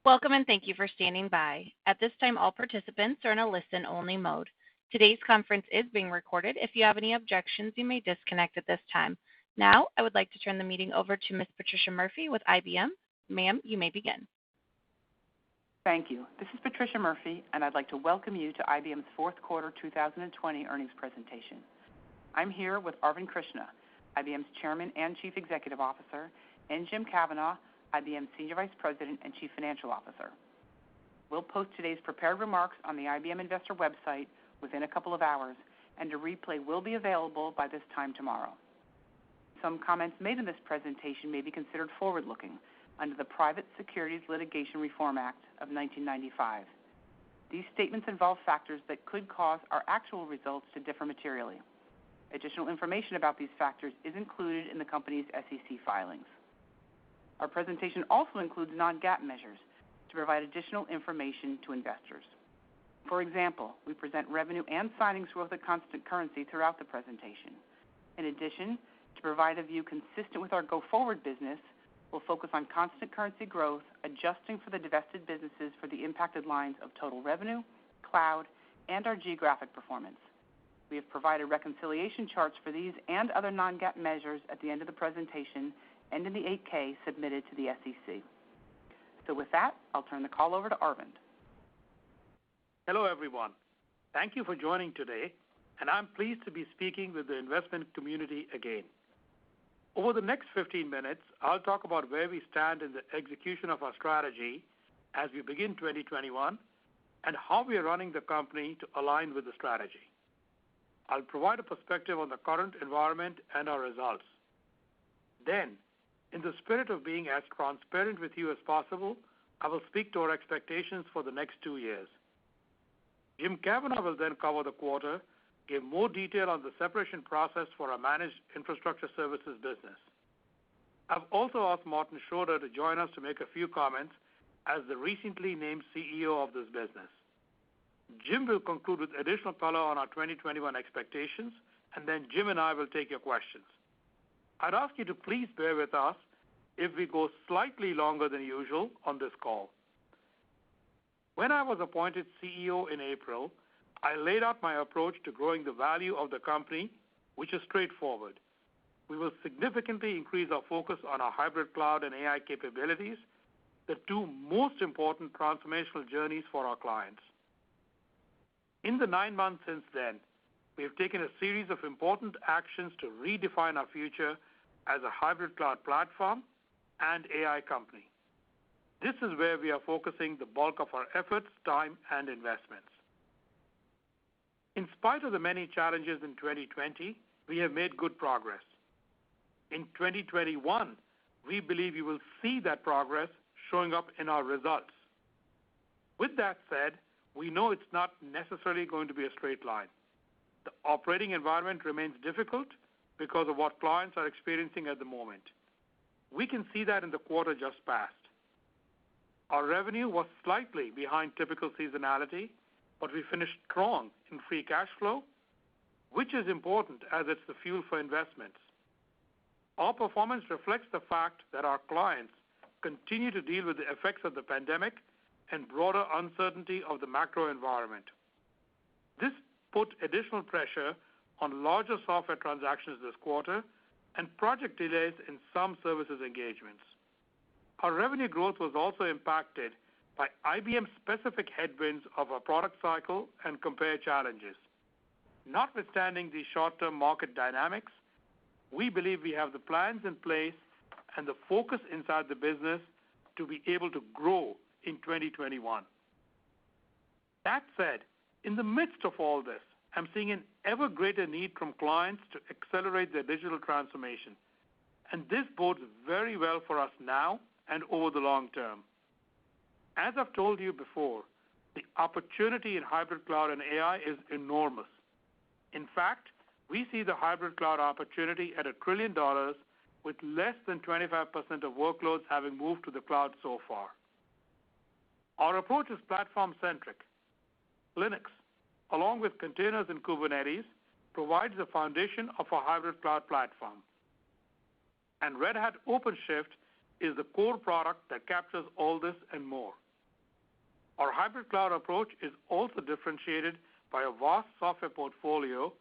Welcome and thank you for standing by. At this time, all participants are in a listen-only mode. Today's conference is being recorded. If you have any objections, you may disconnect at this time. Now, I would like to turn the meeting over to Ms. Patricia Murphy with IBM. Ma'am, you may begin. Thank you. This is Patricia Murphy, and I'd like to welcome you to IBM's fourth quarter 2020 earnings presentation. I'm here with Arvind Krishna, IBM's Chairman and Chief Executive Officer, and Jim Kavanaugh, IBM's Senior Vice President and Chief Financial Officer. We'll post today's prepared remarks on the IBM Investor website within a couple of hours, and a replay will be available by this time tomorrow. Some comments made in this presentation may be considered forward-looking under the Private Securities Litigation Reform Act of 1995. These statements involve factors that could cause our actual results to differ materially. Additional information about these factors is included in the company's SEC filings. Our presentation also includes non-GAAP measures to provide additional information to investors. For example, we present revenue and signings growth at constant currency throughout the presentation. In addition, to provide a view consistent with our go-forward business, we'll focus on constant currency growth, adjusting for the divested businesses for the impacted lines of total revenue, cloud, and our geographic performance. We have provided reconciliation charts for these and other non-GAAP measures at the end of the presentation and in the 8K submitted to the SEC. So with that, I'll turn the call over to Arvind. Hello, everyone. Thank you for joining today, and I'm pleased to be speaking with the investment community again. Over the next 15 minutes, I'll talk about where we stand in the execution of our strategy as we begin 2021 and how we are running the company to align with the strategy. I'll provide a perspective on the current environment and our results. Then, in the spirit of being as transparent with you as possible, I will speak to our expectations for the next 2 years. Jim Kavanaugh will then cover the quarter, give more detail on the separation process for our managed infrastructure services business. I've also asked Martin Schroeder to join us to make a few comments as the recently named CEO of this business. Jim will conclude with additional color on our 2021 expectations, and then Jim and I will take your questions. I'd ask you to please bear with us if we go slightly longer than usual on this call. When I was appointed CEO in April, I laid out my approach to growing the value of the company, which is straightforward. We will significantly increase our focus on our hybrid cloud and AI capabilities, the two most important transformational journeys for our clients. In the 9 months since then, we have taken a series of important actions to redefine our future as a hybrid cloud platform and AI company. This is where we are focusing the bulk of our efforts, time, and investments. In spite of the many challenges in 2020, we have made good progress. In 2021, we believe you will see that progress showing up in our results. With that said, we know it's not necessarily going to be a straight line. The operating environment remains difficult because of what clients are experiencing at the moment. We can see that in the quarter just passed. Our revenue was slightly behind typical seasonality, but we finished strong in free cash flow, which is important as it's the fuel for investments. Our performance reflects the fact that our clients continue to deal with the effects of the pandemic and broader uncertainty of the macro environment. This put additional pressure on larger software transactions this quarter and project delays in some services engagements. Our revenue growth was also impacted by IBM-specific headwinds of our product cycle and compare challenges. Notwithstanding these short-term market dynamics, we believe we have the plans in place and the focus inside the business to be able to grow in 2021. That said, in the midst of all this, I'm seeing an ever greater need from clients to accelerate their digital transformation, and this bodes very well for us now and over the long term. As I've told you before, the opportunity in hybrid cloud and AI is enormous. In fact, we see the hybrid cloud opportunity at $1 trillion with less than 25% of workloads having moved to the cloud so far. Our approach is platform-centric. Linux, along with containers and Kubernetes, provides the foundation of a hybrid cloud platform. And Red Hat OpenShift is the core product that captures all this and more. Our hybrid cloud approach is also differentiated by a vast software portfolio,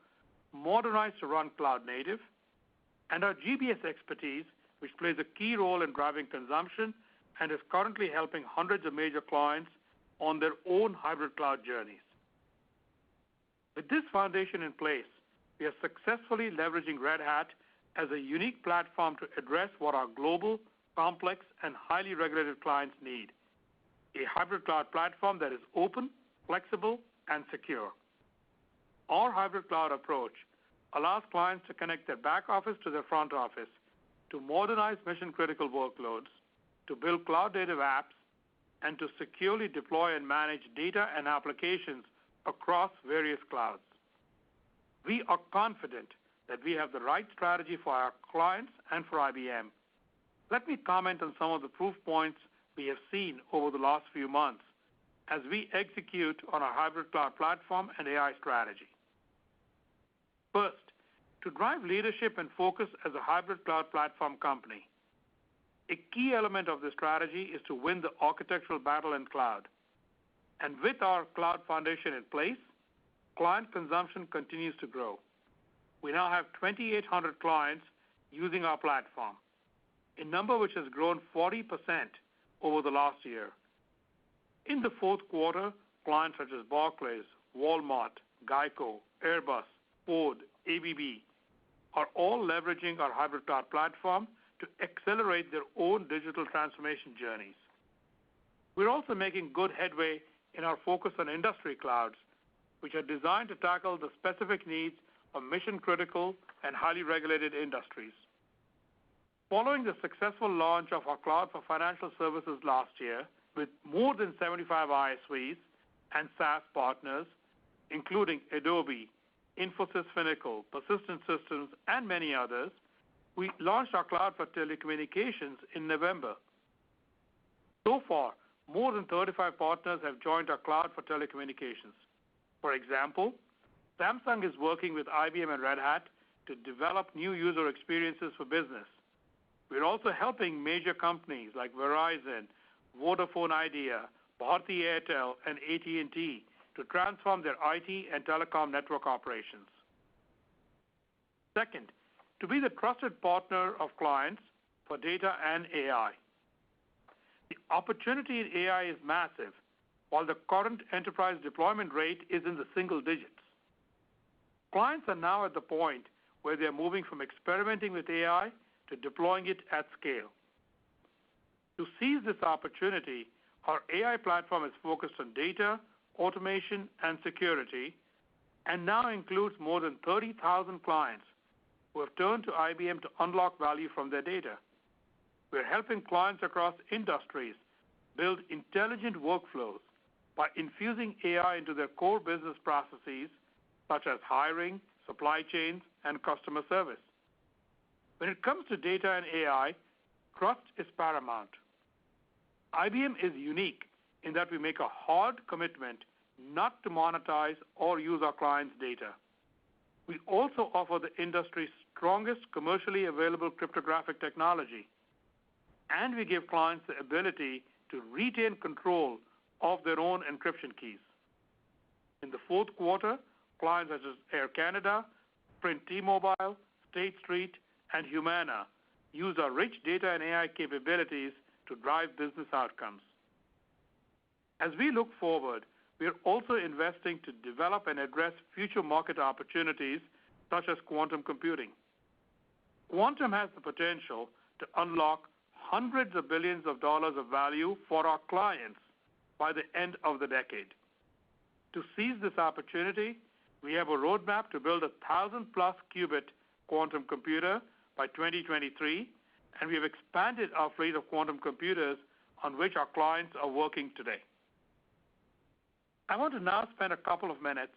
modernized to run cloud native, and our GBS expertise, which plays a key role in driving consumption and is currently helping hundreds of major clients on their own hybrid cloud journeys. With this foundation in place, we are successfully leveraging Red Hat as a unique platform to address what our global, complex, and highly regulated clients need: a hybrid cloud platform that is open, flexible, and secure. Our hybrid cloud approach allows clients to connect their back office to their front office, to modernize mission-critical workloads, to build cloud-native apps, and to securely deploy and manage data and applications across various clouds. We are confident that we have the right strategy for our clients and for IBM. Let me comment on some of the proof points we have seen over the last few months as we execute on our hybrid cloud platform and AI strategy. First, to drive leadership and focus as a hybrid cloud platform company, a key element of this strategy is to win the architectural battle in cloud. And with our cloud foundation in place, client consumption continues to grow. We now have 2,800 clients using our platform, a number which has grown 40% over the last year. In the fourth quarter, clients such as Barclays, Walmart, Geico, Airbus, Ford, ABB are all leveraging our hybrid cloud platform to accelerate their own digital transformation journeys. We're also making good headway in our focus on industry clouds, which are designed to tackle the specific needs of mission-critical and highly regulated industries. Following the successful launch of our cloud for financial services last year, with more than 75 ISVs and SaaS partners, including Adobe, Infosys Finacle, Persistent Systems, and many others, we launched our cloud for telecommunications in November. So far, more than 35 partners have joined our cloud for telecommunications. For example, Samsung is working with IBM and Red Hat to develop new user experiences for business. We're also helping major companies like Verizon, Vodafone Idea, Bharti Airtel, and AT&T to transform their IT and telecom network operations. Second, to be the trusted partner of clients for data and AI. The opportunity in AI is massive, while the current enterprise deployment rate is in the single digits. Clients are now at the point where they're moving from experimenting with AI to deploying it at scale. To seize this opportunity, our AI platform is focused on data, automation, and security, and now includes more than 30,000 clients who have turned to IBM to unlock value from their data. We're helping clients across industries build intelligent workflows by infusing AI into their core business processes, such as hiring, supply chains, and customer service. When it comes to data and AI, trust is paramount. IBM is unique in that we make a hard commitment not to monetize or use our clients' data. We also offer the industry's strongest commercially available cryptographic technology, and we give clients the ability to retain control of their own encryption keys. In the fourth quarter, clients such as Air Canada, Sprint T-Mobile, State Street, and Humana use our rich data and AI capabilities to drive business outcomes. As we look forward, we are also investing to develop and address future market opportunities such as quantum computing. Quantum has the potential to unlock hundreds of billions of dollars of value for our clients by the end of the decade. To seize this opportunity, we have a roadmap to build a 1,000-plus qubit quantum computer by 2023, and we have expanded our fleet of quantum computers on which our clients are working today. I want to now spend a couple of minutes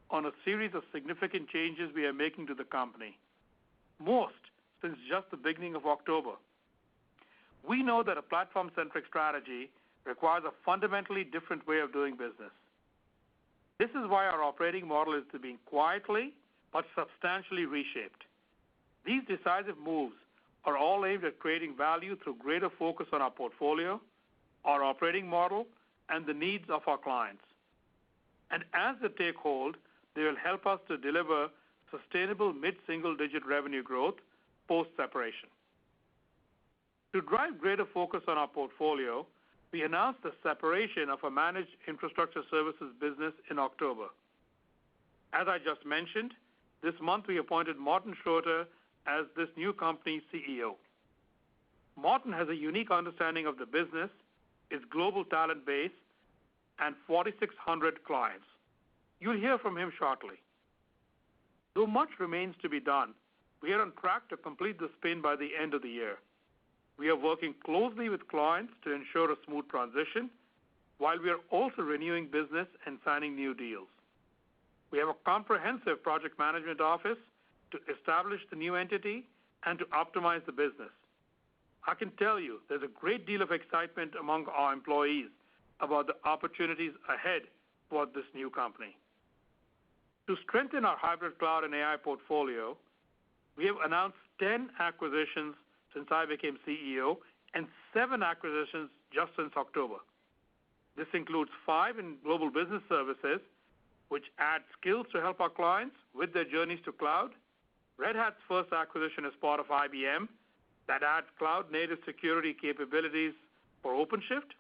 on a series of significant changes we are making to the company, most since just the beginning of October. We know that a platform-centric strategy requires a fundamentally different way of doing business. This is why our operating model is to be quietly but substantially reshaped. These decisive moves are all aimed at creating value through greater focus on our portfolio, our operating model, and the needs of our clients. And as they take hold, they will help us to deliver sustainable mid-single-digit revenue growth post-separation. To drive greater focus on our portfolio, we announced the separation of a managed infrastructure services business in October. As I just mentioned, this month we appointed Martin Schroeter as this new company's CEO. Martin has a unique understanding of the business, its global talent base, and 4,600 clients. You'll hear from him shortly. Though much remains to be done, we are on track to complete the spin by the end of the year. We are working closely with clients to ensure a smooth transition, while we are also renewing business and signing new deals. We have a comprehensive project management office to establish the new entity and to optimize the business. I can tell you there's a great deal of excitement among our employees about the opportunities ahead for this new company. To strengthen our hybrid cloud and AI portfolio, we have announced 10 acquisitions since I became CEO and 7 acquisitions just since October. This includes 5 in global business services, which add skills to help our clients with their journeys to cloud. Red Hat's first acquisition is part of IBM that adds cloud-native security capabilities for OpenShift.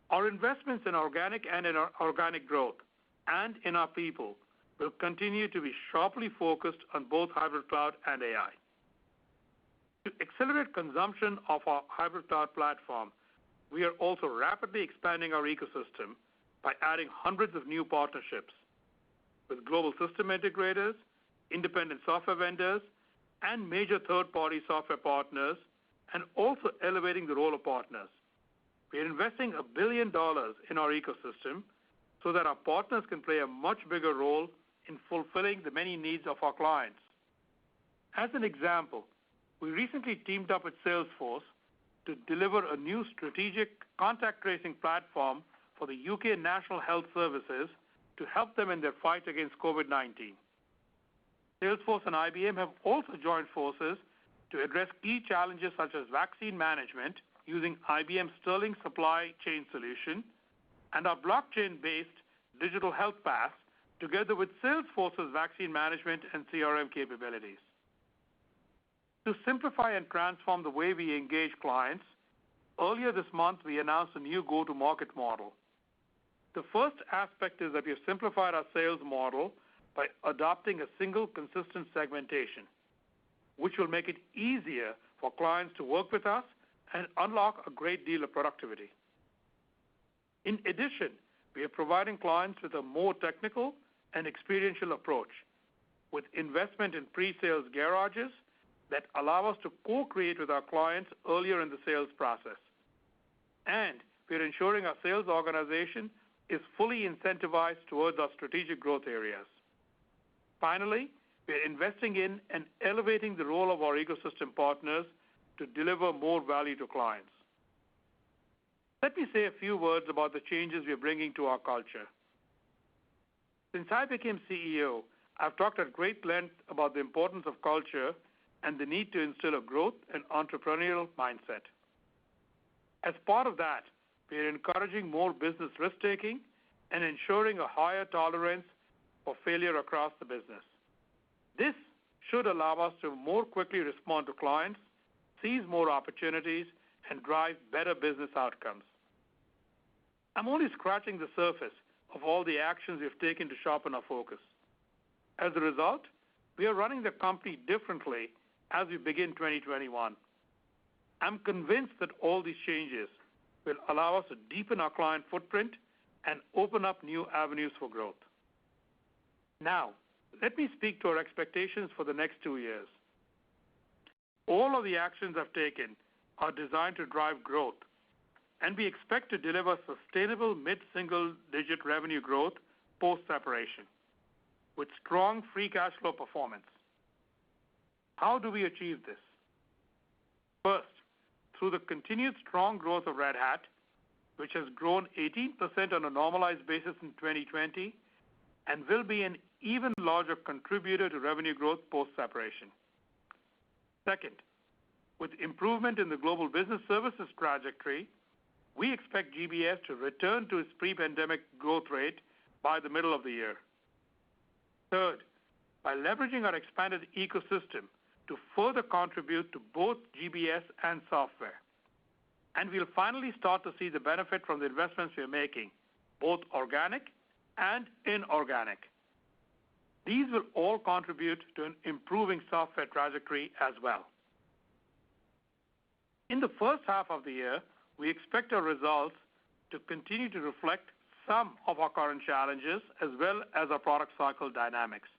Our investments in organic and inorganic growth and in our people will continue to be sharply focused on both hybrid cloud and AI. To accelerate consumption of our hybrid cloud platform, we are also rapidly expanding our ecosystem by adding hundreds of new partnerships with global system integrators, independent software vendors, and major third-party software partners, and also elevating the role of partners. We are investing $1 billion in our ecosystem so that our partners can play a much bigger role in fulfilling the many needs of our clients. As an example, we recently teamed up with Salesforce to deliver a new strategic contact tracing platform for the UK National Health Services to help them in their fight against COVID-19. Salesforce and IBM have also joined forces to address key challenges such as vaccine management using IBM Sterling Supply Chain Solution and our blockchain-based Digital Health Pass together with Salesforce's vaccine management and CRM capabilities. To simplify and transform the way we engage clients, earlier this month we announced a new go-to-market model. The first aspect is that we have simplified our sales model by adopting a single consistent segmentation, which will make it easier for clients to work with us and unlock a great deal of productivity. In addition, we are providing clients with a more technical and experiential approach with investment in pre-sales garages that allow us to co-create with our clients earlier in the sales process. And we are ensuring our sales organization is fully incentivized towards our strategic growth areas. Finally, we are investing in and elevating the role of our ecosystem partners to deliver more value to clients. Let me say a few words about the changes we are bringing to our culture. Since I became CEO, I've talked at great length about the importance of culture and the need to instill a growth and entrepreneurial mindset. As part of that, we are encouraging more business risk-taking and ensuring a higher tolerance for failure across the business. This should allow us to more quickly respond to clients, seize more opportunities, and drive better business outcomes. I'm only scratching the surface of all the actions we've taken to sharpen our focus. As a result, we are running the company differently as we begin 2021. I'm convinced that all these changes will allow us to deepen our client footprint and open up new avenues for growth. Now, let me speak to our expectations for the next 2 years. All of the actions I've taken are designed to drive growth, and we expect to deliver sustainable mid-single-digit revenue growth post-separation with strong free cash flow performance. How do we achieve this? First, through the continued strong growth of Red Hat, which has grown 18% on a normalized basis in 2020 and will be an even larger contributor to revenue growth post-separation. Second, with improvement in the global business services trajectory, we expect GBS to return to its pre-pandemic growth rate by the middle of the year. Third, by leveraging our expanded ecosystem to further contribute to both GBS and software. And we'll finally start to see the benefit from the investments we're making, both organic and inorganic. These will all contribute to an improving software trajectory as well. In the first half of the year, we expect our results to continue to reflect some of our current challenges as well as our product cycle dynamics.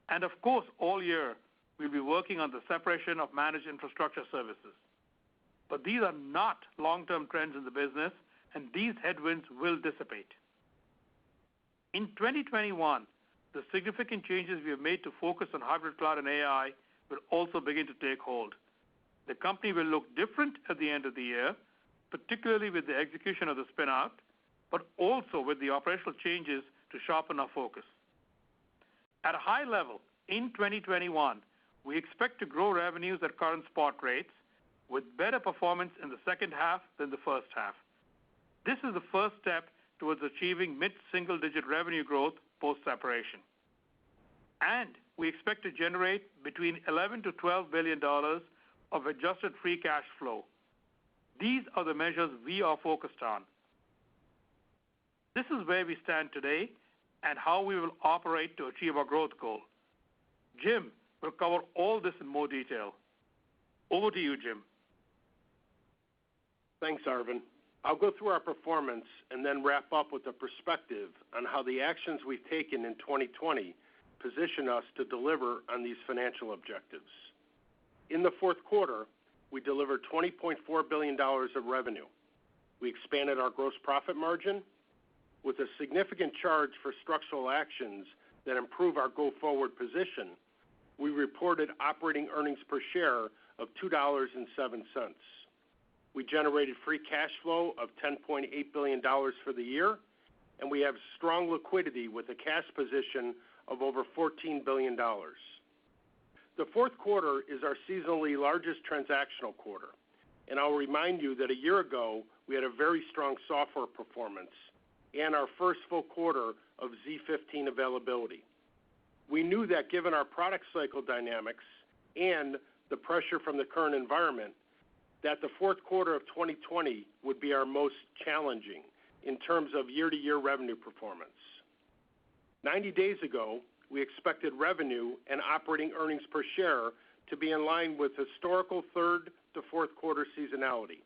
And of course, all year, we'll be working on the separation of managed infrastructure services. But these are not long-term trends in the business, and these headwinds will dissipate. In 2021, the significant changes we have made to focus on hybrid cloud and AI will also begin to take hold. The company will look different at the end of the year, particularly with the execution of the spin-out, but also with the operational changes to sharpen our focus. At a high level, in 2021, we expect to grow revenues at current spot rates with better performance in the second half than the first half. This is the first step towards achieving mid-single-digit revenue growth post-separation. And we expect to generate between $11 to $12 billion of adjusted free cash flow. These are the measures we are focused on. This is where we stand today and how we will operate to achieve our growth goal. Jim will cover all this in more detail. Over to you, Jim. Thanks, Arvind. I'll go through our performance and then wrap up with a perspective on how the actions we've taken in 2020 position us to deliver on these financial objectives. In the fourth quarter, we delivered $20.4 billion of revenue. We expanded our gross profit margin with a significant charge for structural actions that improve our go-forward position. We reported operating earnings per share of $2.07. We generated free cash flow of $10.8 billion for the year, and we have strong liquidity with a cash position of over $14 billion. The fourth quarter is our seasonally largest transactional quarter, and I'll remind you that a year ago we had a very strong software performance and our first full quarter of Z15 availability. We knew that given our product cycle dynamics and the pressure from the current environment, that the fourth quarter of 2020 would be our most challenging in terms of year-to-year revenue performance. 90 days ago, we expected revenue and operating earnings per share to be in line with historical third to fourth quarter seasonality.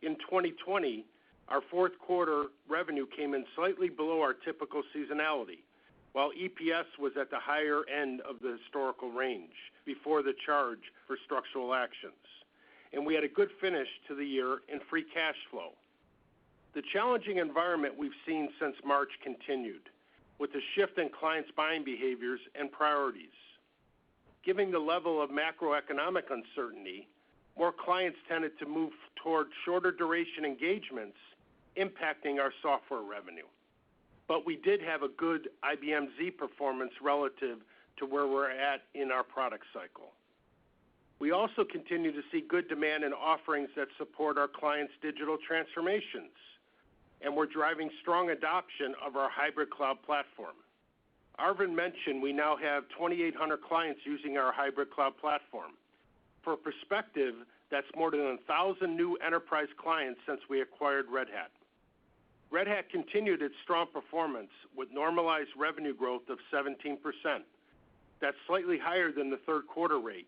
In 2020, our fourth quarter revenue came in slightly below our typical seasonality, while EPS was at the higher end of the historical range before the charge for structural actions. And we had a good finish to the year in free cash flow. The challenging environment we've seen since March continued, with a shift in clients' buying behaviors and priorities. Given the level of macroeconomic uncertainty, more clients tended to move toward shorter duration engagements, impacting our software revenue. But we did have a good IBM Z performance relative to where we're at in our product cycle. We also continue to see good demand in offerings that support our clients' digital transformations, and we're driving strong adoption of our hybrid cloud platform. Arvind mentioned we now have 2,800 clients using our hybrid cloud platform. For perspective, that's more than 1,000 new enterprise clients since we acquired Red Hat. Red Hat continued its strong performance with normalized revenue growth of 17%. That's slightly higher than the third quarter rate,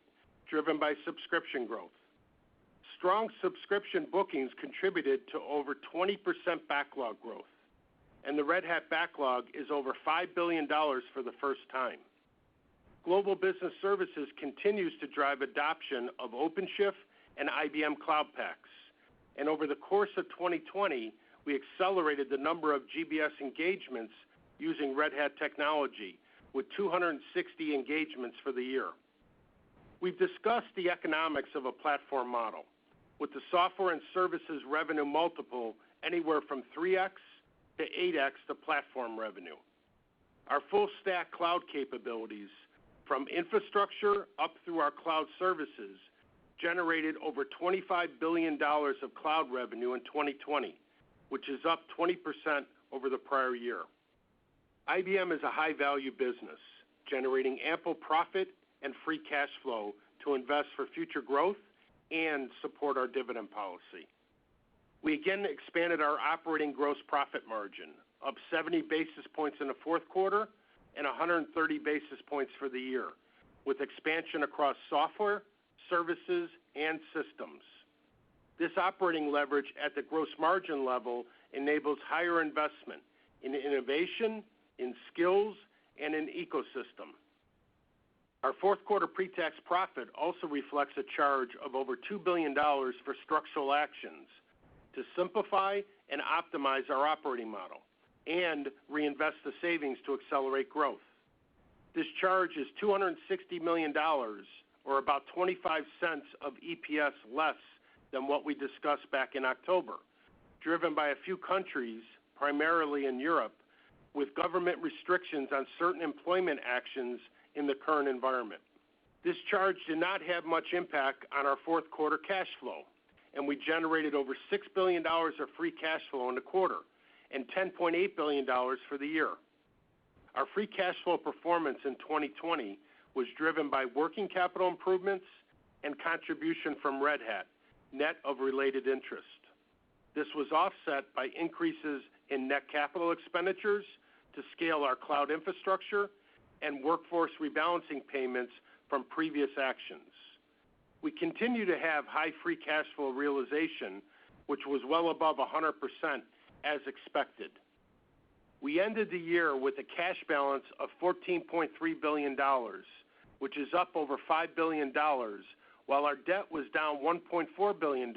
driven by subscription growth. Strong subscription bookings contributed to over 20% backlog growth, and the Red Hat backlog is over $5 billion for the first time. Global Business Services continues to drive adoption of OpenShift and IBM Cloud Paks, and over the course of 2020, we accelerated the number of GBS engagements using Red Hat technology with 260 engagements for the year. We've discussed the economics of a platform model, with the software and services revenue multiple anywhere from 3x to 8x the platform revenue. Our full stack cloud capabilities, from infrastructure up through our cloud services, generated over $25 billion of cloud revenue in 2020, which is up 20% over the prior year. IBM is a high-value business, generating ample profit and free cash flow to invest for future growth and support our dividend policy. We again expanded our operating gross profit margin, up 70 basis points in the fourth quarter and 130 basis points for the year, with expansion across software, services, and systems. This operating leverage at the gross margin level enables higher investment in innovation, in skills, and in ecosystem. Our fourth quarter pre-tax profit also reflects a charge of over $2 billion for structural actions to simplify and optimize our operating model and reinvest the savings to accelerate growth. This charge is $260 million, or about 25 cents of EPS less than what we discussed back in October, driven by a few countries, primarily in Europe, with government restrictions on certain employment actions in the current environment. This charge did not have much impact on our fourth quarter cash flow, and we generated over $6 billion of free cash flow in the quarter and $10.8 billion for the year. Our free cash flow performance in 2020 was driven by working capital improvements and contribution from Red Hat, net of related interest. This was offset by increases in net capital expenditures to scale our cloud infrastructure and workforce rebalancing payments from previous actions. We continue to have high free cash flow realization, which was well above 100% as expected. We ended the year with a cash balance of $14.3 billion, which is up over $5 billion, while our debt was down $1.4 billion,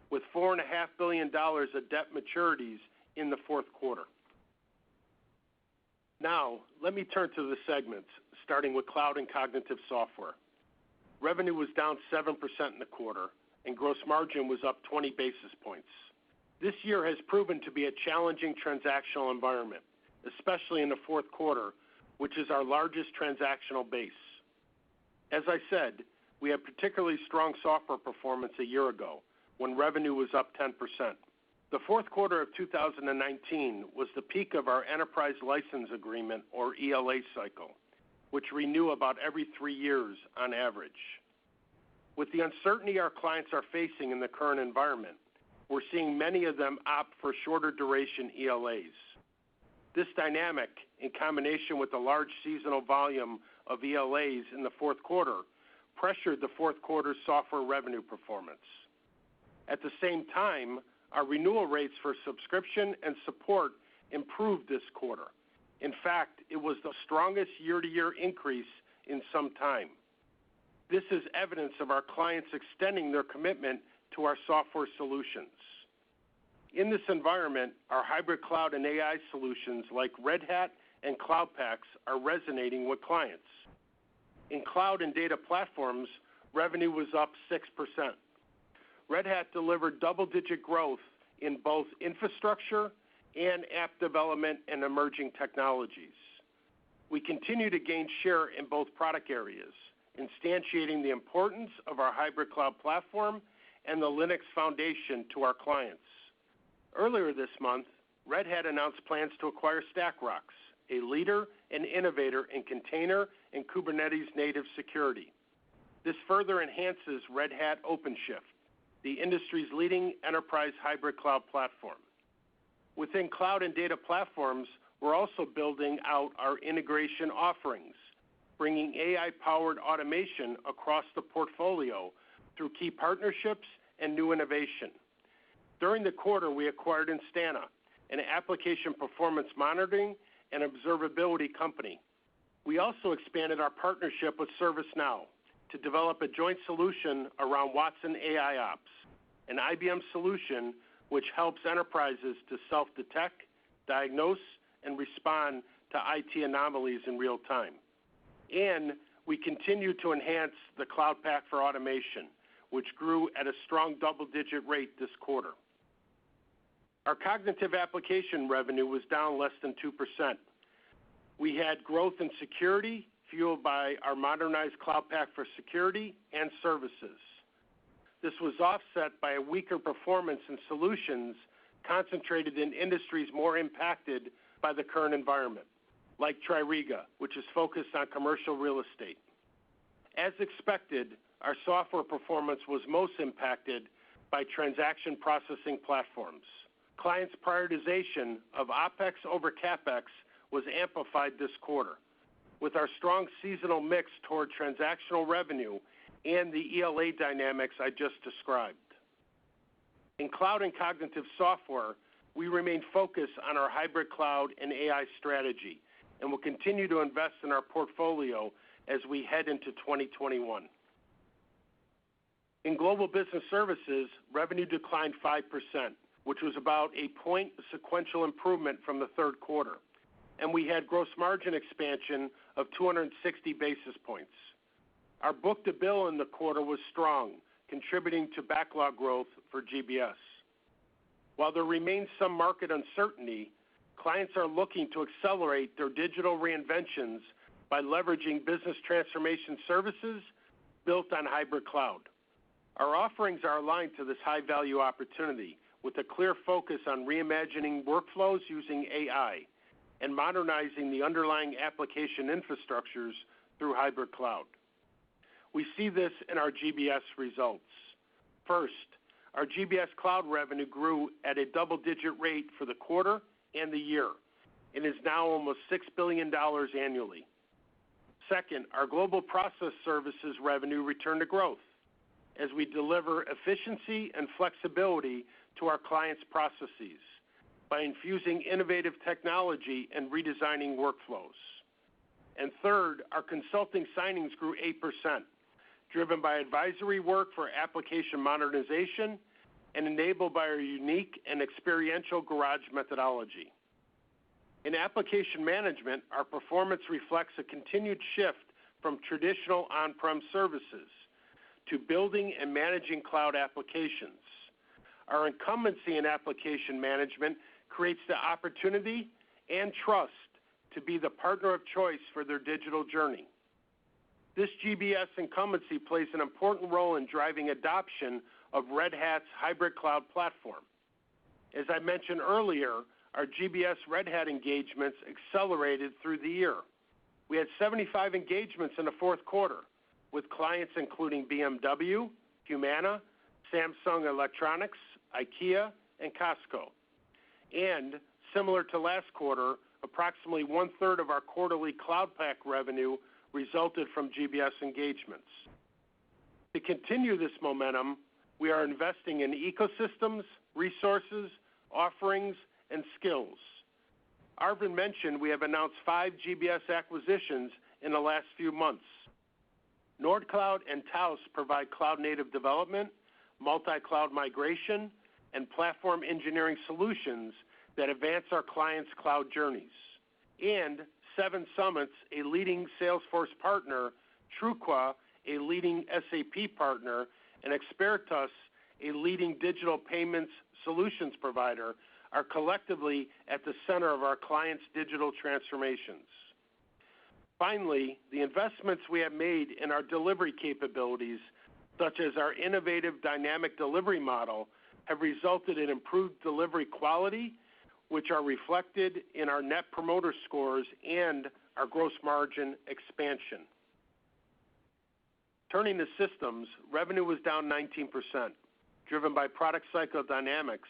with $4.5 billion of debt maturities in the fourth quarter. Now, let me turn to the segments, starting with Cloud and Cognitive Software. Revenue was down 7% in the quarter, and gross margin was up 20 basis points. This year has proven to be a challenging transactional environment, especially in the fourth quarter, which is our largest transactional base. As I said, we had particularly strong software performance a year ago, when revenue was up 10%. The fourth quarter of 2019 was the peak of our Enterprise License Agreement, or ELA cycle, which renew about every 3 years on average. With the uncertainty our clients are facing in the current environment, we're seeing many of them opt for shorter duration ELAs. This dynamic, in combination with the large seasonal volume of ELAs in the fourth quarter, pressured the fourth quarter software revenue performance. At the same time, our renewal rates for subscription and support improved this quarter. In fact, it was the strongest year-to-year increase in some time. This is evidence of our clients extending their commitment to our software solutions. In this environment, our hybrid cloud and AI solutions like Red Hat and Cloud Paks are resonating with clients. In cloud and data platforms, revenue was up 6%. Red Hat delivered double-digit growth in both infrastructure and app development and emerging technologies. We continue to gain share in both product areas, instantiating the importance of our hybrid cloud platform and the Linux foundation to our clients. Earlier this month, Red Hat announced plans to acquire StackRox, a leader and innovator in container and Kubernetes native security. This further enhances Red Hat OpenShift, the industry's leading enterprise hybrid cloud platform. Within cloud and data platforms, we're also building out our integration offerings, bringing AI-powered automation across the portfolio through key partnerships and new innovation. During the quarter, we acquired Instana, an application performance monitoring and observability company. We also expanded our partnership with ServiceNow to develop a joint solution around Watson AIOps, an IBM solution which helps enterprises to self-detect, diagnose, and respond to IT anomalies in real time. And we continue to enhance the Cloud Pak for automation, which grew at a strong double-digit rate this quarter. Our cognitive application revenue was down less than 2%. We had growth in security, fueled by our modernized Cloud Pak for security and services. This was offset by a weaker performance in solutions concentrated in industries more impacted by the current environment, like Tririga, which is focused on commercial real estate. As expected, our software performance was most impacted by transaction processing platforms. Clients' prioritization of OpEx over CapEx was amplified this quarter, with our strong seasonal mix toward transactional revenue and the ELA dynamics I just described. In cloud and cognitive software, we remain focused on our hybrid cloud and AI strategy and will continue to invest in our portfolio as we head into 2021. In Global Business Services, revenue declined 5%, which was about a point sequential improvement from the third quarter, and we had gross margin expansion of 260 basis points. Our book-to-bill in the quarter was strong, contributing to backlog growth for GBS. While there remains some market uncertainty, clients are looking to accelerate their digital reinventions by leveraging business transformation services built on hybrid cloud. Our offerings are aligned to this high-value opportunity with a clear focus on reimagining workflows using AI and modernizing the underlying application infrastructures through hybrid cloud. We see this in our GBS results. First, our GBS cloud revenue grew at a double-digit rate for the quarter and the year and is now almost $6 billion annually. Second, our global process services revenue returned to growth as we deliver efficiency and flexibility to our clients' processes by infusing innovative technology and redesigning workflows. And third, our consulting signings grew 8%, driven by advisory work for application modernization and enabled by our unique and experiential garage methodology. In application management, our performance reflects a continued shift from traditional on-prem services to building and managing cloud applications. Our incumbency in application management creates the opportunity and trust to be the partner of choice for their digital journey. This GBS incumbency plays an important role in driving adoption of Red Hat's hybrid cloud platform. As I mentioned earlier, our GBS Red Hat engagements accelerated through the year. We had 75 engagements in the fourth quarter with clients including BMW, Humana, Samsung Electronics, IKEA, and Costco. And similar to last quarter, approximately one-third of our quarterly Cloud Pak revenue resulted from GBS engagements. To continue this momentum, we are investing in ecosystems, resources, offerings, and skills. Arvind mentioned we have announced 5 GBS acquisitions in the last few months. Nordcloud and Taos provide cloud-native development, multi-cloud migration, and platform engineering solutions that advance our clients' cloud journeys. And 7 Summits, a leading Salesforce partner, Truqua, a leading SAP partner, and Expertus, a leading digital payments solutions provider, are collectively at the center of our clients' digital transformations. Finally, the investments we have made in our delivery capabilities, such as our innovative dynamic delivery model, have resulted in improved delivery quality, which are reflected in our Net Promoter Scores and our gross margin expansion. Turning to systems, revenue was down 19%, driven by product cycle dynamics,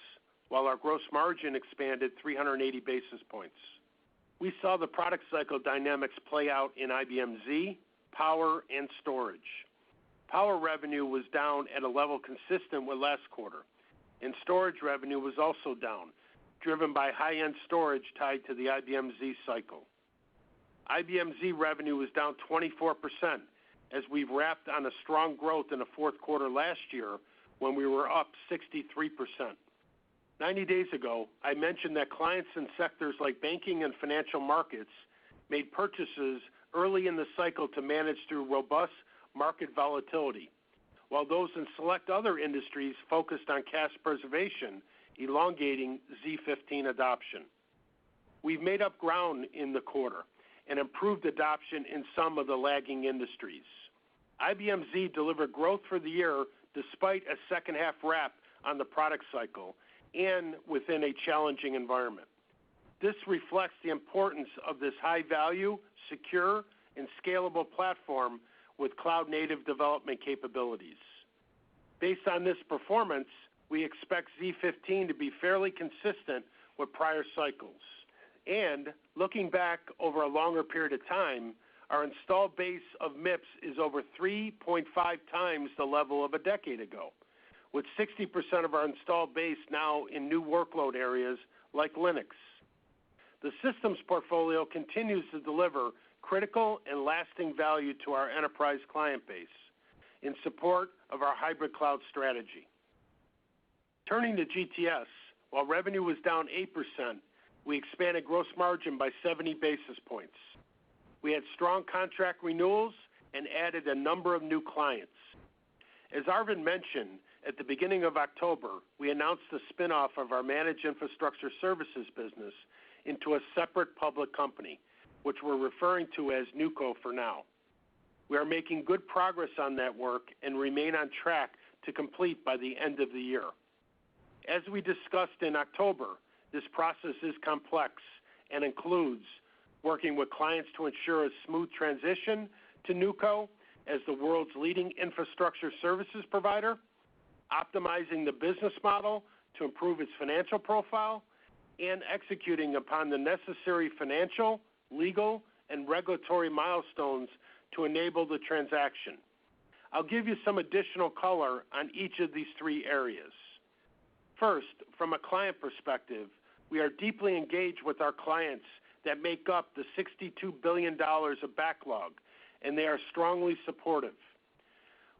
while our gross margin expanded 380 basis points. We saw the product cycle dynamics play out in IBM Z, Power, and Storage. Power revenue was down at a level consistent with last quarter, and storage revenue was also down, driven by high-end storage tied to the IBM Z cycle. IBM Z revenue was down 24% as we've wrapped on a strong growth in the fourth quarter last year when we were up 63%. 90 days ago, I mentioned that clients in sectors like banking and financial markets made purchases early in the cycle to manage through robust market volatility, while those in select other industries focused on cash preservation, elongating Z15 adoption. We've made up ground in the quarter and improved adoption in some of the lagging industries. IBM Z delivered growth for the year despite a second-half wrap on the product cycle and within a challenging environment. This reflects the importance of this high-value, secure, and scalable platform with cloud-native development capabilities. Based on this performance, we expect Z15 to be fairly consistent with prior cycles. And looking back over a longer period of time, our installed base of MIPS is over 3.5 times the level of a decade ago, with 60% of our installed base now in new workload areas like Linux. The systems portfolio continues to deliver critical and lasting value to our enterprise client base in support of our hybrid cloud strategy. Turning to GTS, while revenue was down 8%, we expanded gross margin by 70 basis points. We had strong contract renewals and added a number of new clients. As Arvind mentioned, at the beginning of October, we announced the spinoff of our Managed Infrastructure Services business into a separate public company, which we're referring to as NewCo for now. We are making good progress on that work and remain on track to complete by the end of the year. As we discussed in October, this process is complex and includes working with clients to ensure a smooth transition to NewCo as the world's leading infrastructure services provider, optimizing the business model to improve its financial profile, and executing upon the necessary financial, legal, and regulatory milestones to enable the transaction. I'll give you some additional color on each of these three areas. First, from a client perspective, we are deeply engaged with our clients that make up the $62 billion of backlog, and they are strongly supportive.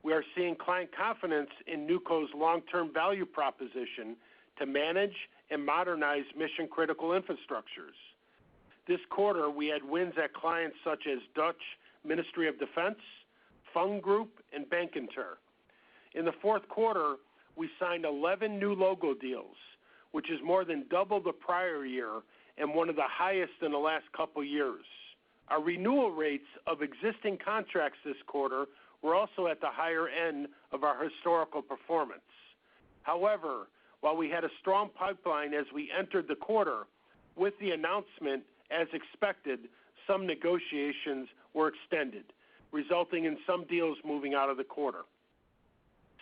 We are seeing client confidence in NewCo's long-term value proposition to manage and modernize mission-critical infrastructures. This quarter, we had wins at clients such as Dutch Ministry of Defense, Fung Group, and Bankinter. In the fourth quarter, we signed 11 new logo deals, which is more than double the prior year and one of the highest in the last couple years. Our renewal rates of existing contracts this quarter were also at the higher end of our historical performance. However, while we had a strong pipeline as we entered the quarter, with the announcement, as expected, some negotiations were extended, resulting in some deals moving out of the quarter.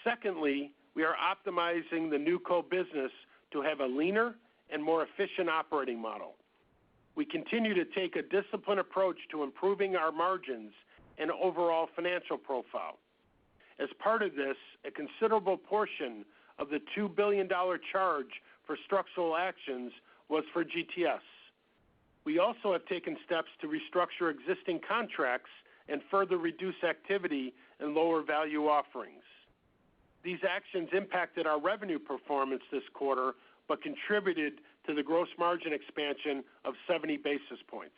Secondly, we are optimizing the NewCo business to have a leaner and more efficient operating model. We continue to take a disciplined approach to improving our margins and overall financial profile. As part of this, a considerable portion of the $2 billion charge for structural actions was for GTS. We also have taken steps to restructure existing contracts and further reduce activity in lower value offerings. These actions impacted our revenue performance this quarter, but contributed to the gross margin expansion of 70 basis points.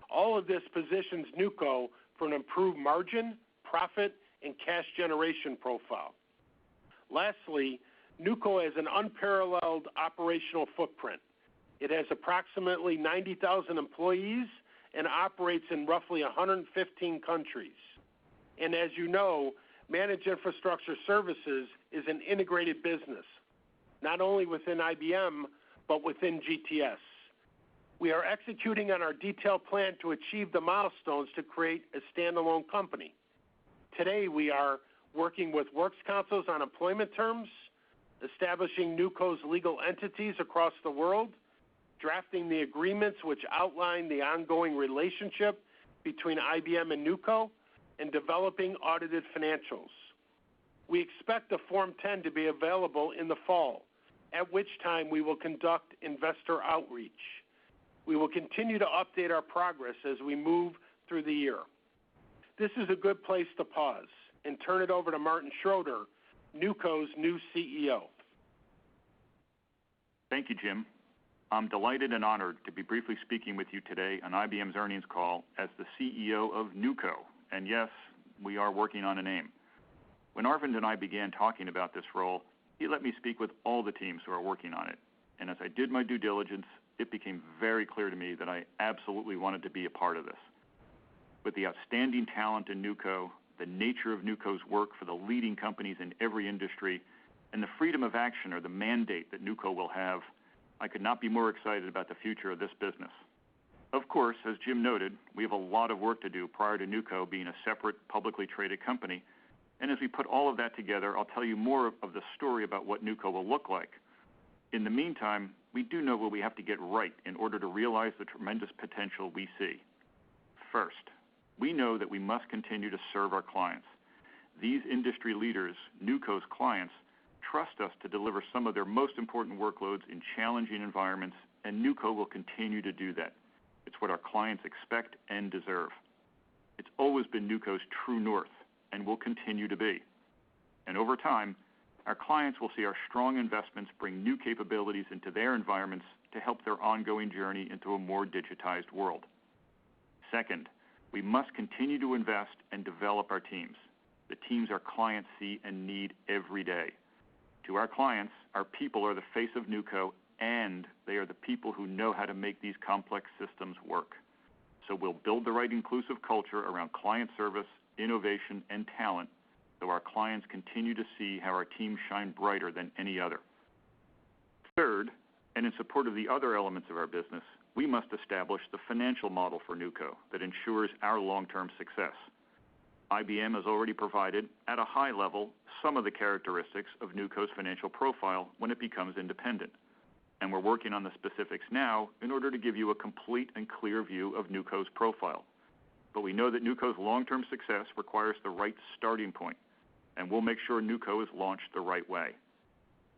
All of this positions NewCo for an improved margin, profit, and cash generation profile. Lastly, NewCo has an unparalleled operational footprint. It has approximately 90,000 employees and operates in roughly 115 countries. And as you know, Managed Infrastructure Services is an integrated business, not only within IBM, but within GTS. We are executing on our detailed plan to achieve the milestones to create a standalone company. Today, we are working with works councils on employment terms, establishing NewCo's legal entities across the world, drafting the agreements which outline the ongoing relationship between IBM and NewCo, and developing audited financials. We expect the Form 10 to be available in the fall, at which time we will conduct investor outreach. We will continue to update our progress as we move through the year. This is a good place to pause and turn it over to Martin Schroeder, NewCo's new CEO. Thank you, Jim. I'm delighted and honored to be briefly speaking with you today on IBM's earnings call as the CEO of NewCo. And yes, we are working on a name. When Arvind and I began talking about this role, he let me speak with all the teams who are working on it. And as I did my due diligence, it became very clear to me that I absolutely wanted to be a part of this. With the outstanding talent in NewCo the nature of NewCo's work for the leading companies in every industry, and the freedom of action or the mandate that NewCo will have, I could not be more excited about the future of this business. Of course, as Jim noted, we have a lot of work to do prior to NewCo being a separate, publicly traded company, and as we put all of that together, I'll tell you more of the story about what NewCo will look like. In the meantime, we do know what we have to get right in order to realize the tremendous potential we see. First, we know that we must continue to serve our clients. These industry leaders, NewCo's clients, trust us to deliver some of their most important workloads in challenging environments, and NewCo will continue to do that. It's what our clients expect and deserve. It's always been NewCo's true north and will continue to be. And over time, our clients will see our strong investments bring new capabilities into their environments to help their ongoing journey into a more digitized world. Second, we must continue to invest and develop our teams, the teams our clients see and need every day. To our clients, our people are the face of NewCo, and they are the people who know how to make these complex systems work. So we'll build the right inclusive culture around client service, innovation, and talent so our clients continue to see how our teams shine brighter than any other. Third, and in support of the other elements of our business, we must establish the financial model for NewCo that ensures our long-term success. IBM has already provided, at a high level, some of the characteristics of NewCo's financial profile when it becomes independent. And we're working on the specifics now in order to give you a complete and clear view of NewCo's profile. But we know that NewCo's long-term success requires the right starting point, and we'll make sure NewCo is launched the right way.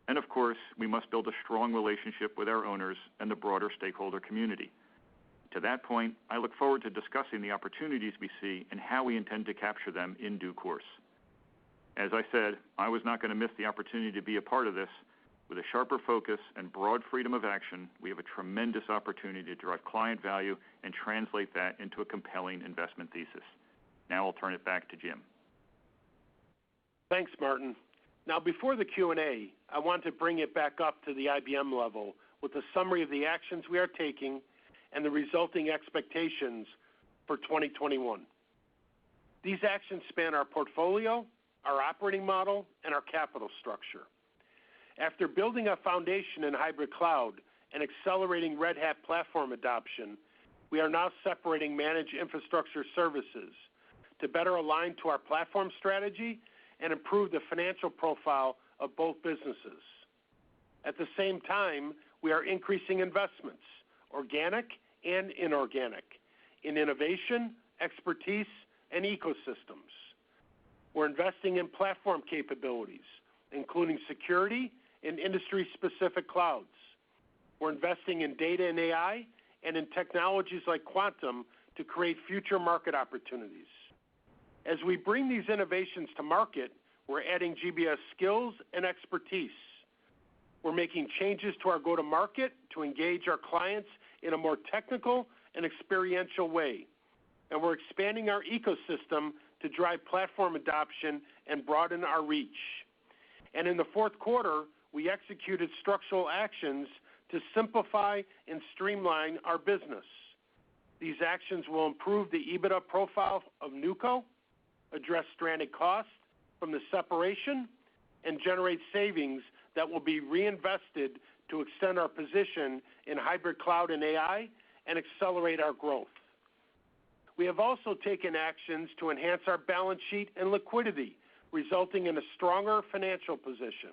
And of course, we must build a strong relationship with our owners and the broader stakeholder community. To that point, I look forward to discussing the opportunities we see and how we intend to capture them in due course. As I said, I was not going to miss the opportunity to be a part of this. With a sharper focus and broad freedom of action, we have a tremendous opportunity to drive client value and translate that into a compelling investment thesis. Now I'll turn it back to Jim. Thanks, Martin. Now, before the Q&A, I want to bring it back up to the IBM level with a summary of the actions we are taking and the resulting expectations for 2021. These actions span our portfolio, our operating model, and our capital structure. After building a foundation in hybrid cloud and accelerating Red Hat platform adoption, we are now separating managed infrastructure services to better align to our platform strategy and improve the financial profile of both businesses. At the same time, we are increasing investments, organic and inorganic, in innovation, expertise, and ecosystems. We're investing in platform capabilities, including security and industry-specific clouds. We're investing in data and AI and in technologies like quantum to create future market opportunities. As we bring these innovations to market, we're adding GBS skills and expertise. We're making changes to our go-to-market to engage our clients in a more technical and experiential way. And we're expanding our ecosystem to drive platform adoption and broaden our reach. And in the fourth quarter, we executed structural actions to simplify and streamline our business. These actions will improve the EBITDA profile of NewCo, address stranded costs from the separation, and generate savings that will be reinvested to extend our position in hybrid cloud and AI and accelerate our growth. We have also taken actions to enhance our balance sheet and liquidity, resulting in a stronger financial position.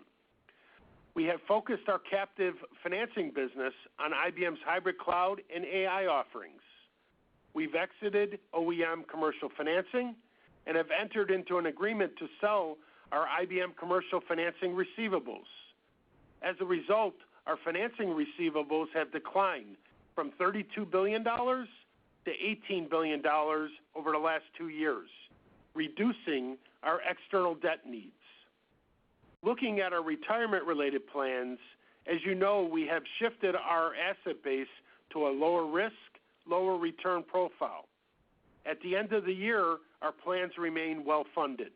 We have focused our captive financing business on IBM's hybrid cloud and AI offerings. We've exited OEM commercial financing and have entered into an agreement to sell our IBM commercial financing receivables. As a result, our financing receivables have declined from $32 billion to $18 billion over the last 2 years, reducing our external debt needs. Looking at our retirement-related plans, as you know, we have shifted our asset base to a lower risk, lower return profile. At the end of the year, our plans remain well-funded.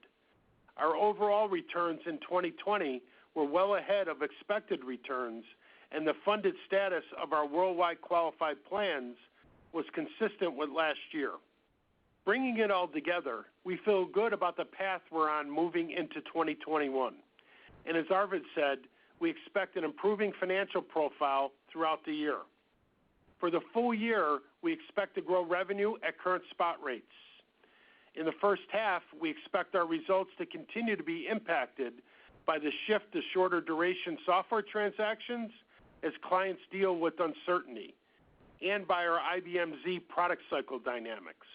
Our overall returns in 2020 were well ahead of expected returns, and the funded status of our worldwide qualified plans was consistent with last year. Bringing it all together, we feel good about the path we're on moving into 2021. And as Arvind said, we expect an improving financial profile throughout the year. For the full year, we expect to grow revenue at current spot rates. In the first half, we expect our results to continue to be impacted by the shift to shorter duration software transactions as clients deal with uncertainty, and by our IBM Z product cycle dynamics.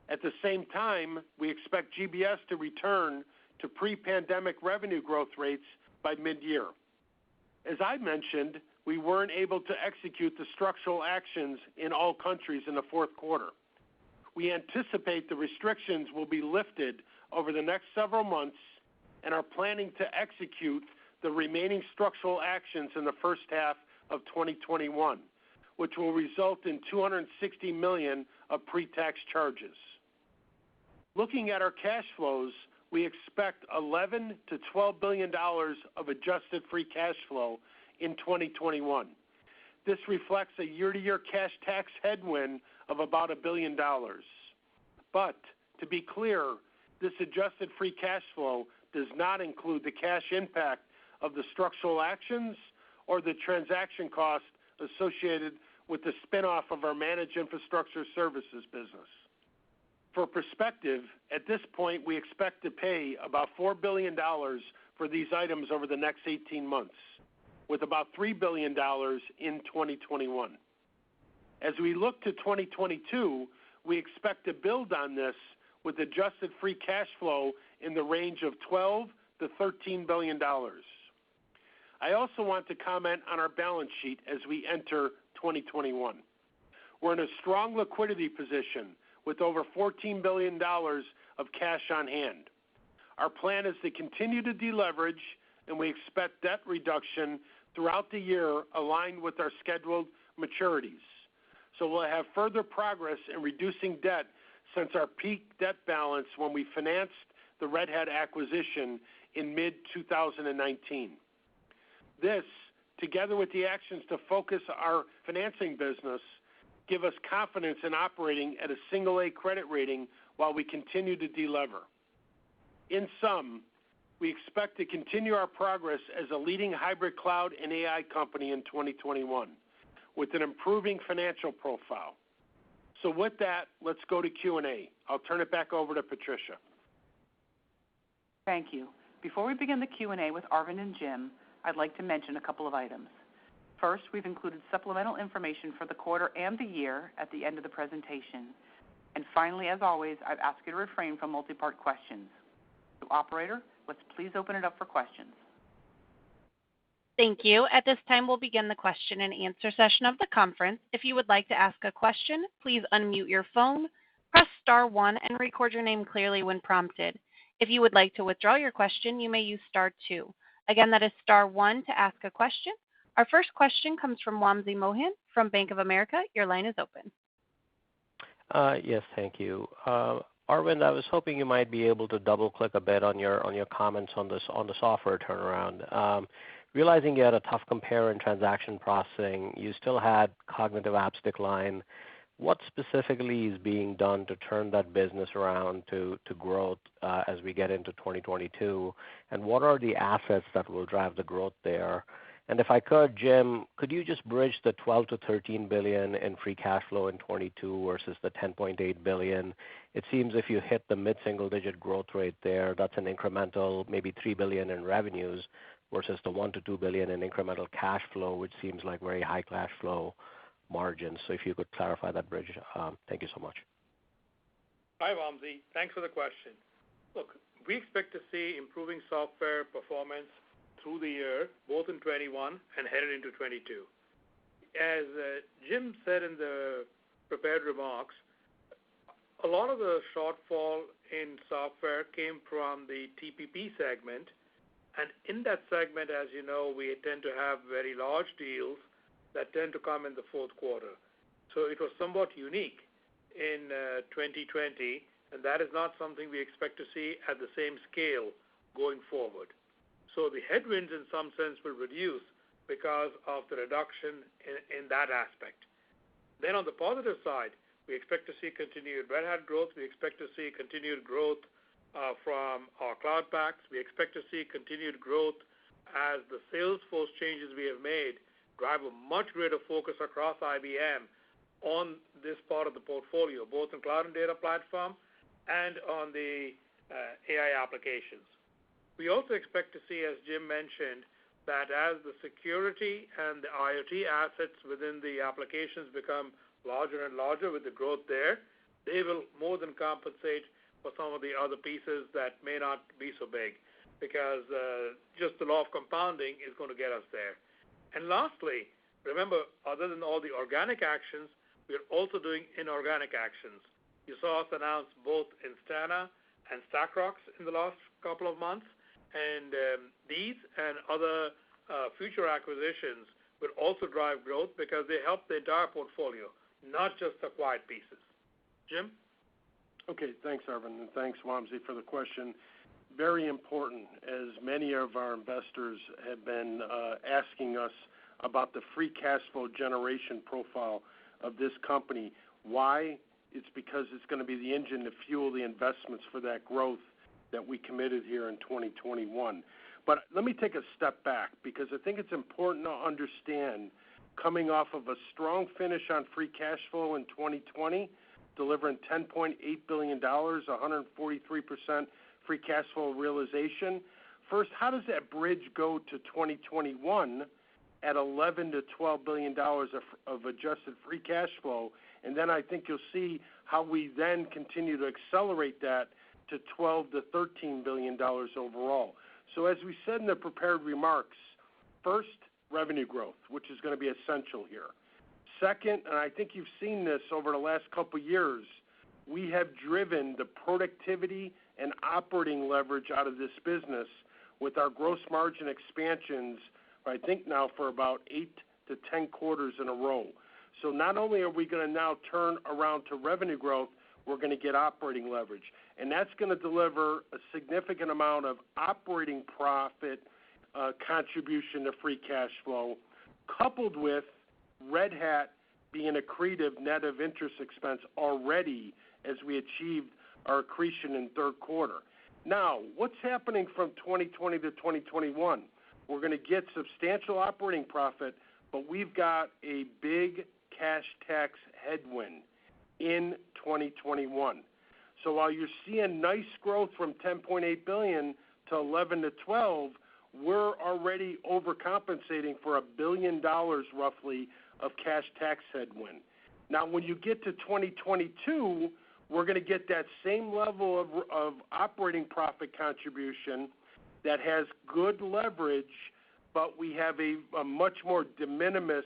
At the same time, we expect GBS to return to pre-pandemic revenue growth rates by mid-year. As I mentioned, we weren't able to execute the structural actions in all countries in the fourth quarter. We anticipate the restrictions will be lifted over the next several months and are planning to execute the remaining structural actions in the first half of 2021, which will result in $260 million of pre-tax charges. Looking at our cash flows, we expect $11 to $12 billion of adjusted free cash flow in 2021. This reflects a year-to-year cash tax headwind of about $1 billion. But to be clear, this adjusted free cash flow does not include the cash impact of the structural actions or the transaction costs associated with the spinoff of our managed infrastructure services business. For perspective, at this point, we expect to pay about $4 billion for these items over the next 18 months, with about $3 billion in 2021. As we look to 2022, we expect to build on this with adjusted free cash flow in the range of $12 to $13 billion. I also want to comment on our balance sheet as we enter 2021. We're in a strong liquidity position with over $14 billion of cash on hand. Our plan is to continue to deleverage, and we expect debt reduction throughout the year aligned with our scheduled maturities. So we'll have further progress in reducing debt since our peak debt balance when we financed the Red Hat acquisition in mid-2019. This, together with the actions to focus our financing business, give us confidence in operating at a single-A credit rating while we continue to delever. In sum, we expect to continue our progress as a leading hybrid cloud and AI company in 2021 with an improving financial profile. So with that, let's go to Q&A. I'll turn it back over to Patricia. Thank you. Before we begin the Q&A with Arvind and Jim, I'd like to mention a couple of items. First, we've included supplemental information for the quarter and the year at the end of the presentation. And finally, as always, I've asked you to refrain from multi-part questions. So, operator, let's please open it up for questions. Thank you. At this time, we'll begin the question and answer session of the conference. If you would like to ask a question, please unmute your phone, press star 1, and record your name clearly when prompted. If you would like to withdraw your question, you may use star 2. Again, that is star 1 to ask a question. Our first question comes from Wamsi Mohan from Bank of America. Your line is open. Yes, thank you. Arvind, I was hoping you might be able to double-click a bit on your comments on the software turnaround. Realizing you had a tough compare in transaction processing, you still had cognitive apps decline. What specifically is being done to turn that business around to growth as we get into 2022? And what are the assets that will drive the growth there? And if I could, Jim, could you just bridge the $12 to $13 billion in free cash flow in 22 versus the $10.8 billion? It seems if you hit the mid-single-digit growth rate there, that's an incremental maybe $3 billion in revenues versus the $1 to $2 billion in incremental cash flow, which seems like very high cash flow margins. So if you could clarify that bridge, thank you so much. Hi, Wamsi. Thanks for the question. Look, we expect to see improving software performance through the year, both in 21 and headed into 22. As Jim said in the prepared remarks, a lot of the shortfall in software came from the TPP segment. And in that segment, as you know, we tend to have very large deals that tend to come in the fourth quarter. So it was somewhat unique in 2020, and that is not something we expect to see at the same scale going forward. So the headwinds in some sense will reduce because of the reduction in that aspect. Then on the positive side, We expect to see continued Red Hat growth. We expect to see continued growth from our cloud packs. We expect to see continued growth as the Salesforce changes we have made drive a much greater focus across IBM on this part of the portfolio, both in cloud and data platform and on the AI applications. We also expect to see, as Jim mentioned, that as the security and the IoT assets within the applications become larger and larger with the growth there, they will more than compensate for some of the other pieces that may not be so big, because just the law of compounding is going to get us there. And lastly, remember, other than all the organic actions, we're also doing inorganic actions. You saw us announce both Instana and StackRox in the last couple of months, and these and other future acquisitions will also drive growth because they help the entire portfolio, not just the quiet pieces. Jim? Okay, thanks, Arvind, and thanks, Wamsi, for the question. Very important, as many of our investors have been asking us about the free cash flow generation profile of this company. Why? It's because it's going to be the engine to fuel the investments for that growth that we committed here in 2021. But let me take a step back, because I think it's important to understand, coming off of a strong finish on free cash flow in 2020, delivering $10.8 billion, 143% free cash flow realization. First, how does that bridge go to 2021 at $11 to $12 billion of adjusted free cash flow? And then I think you'll see how we then continue to accelerate that to $12 to $13 billion overall. So as we said in the prepared remarks, first, revenue growth, which is going to be essential here. Second, and I think you've seen this over the last couple of years, we have driven the productivity and operating leverage out of this business with our gross margin expansions, I think now for about 8 to 10 quarters in a row. So not only are we going to now turn around to revenue growth, we're going to get operating leverage. And that's going to deliver a significant amount of operating profit contribution to free cash flow, coupled with Red Hat being accretive net of interest expense already as we achieved our accretion in third quarter. Now, what's happening from 2020 to 2021? We're going to get substantial operating profit, but we've got a big cash tax headwind in 2021. So while you're seeing nice growth from $10.8 billion to 11 to 12, we're already overcompensating for $1 billion roughly of cash tax headwind. Now, when you get to 2022, we're going to get that same level of operating profit contribution that has good leverage, but we have a much more de minimis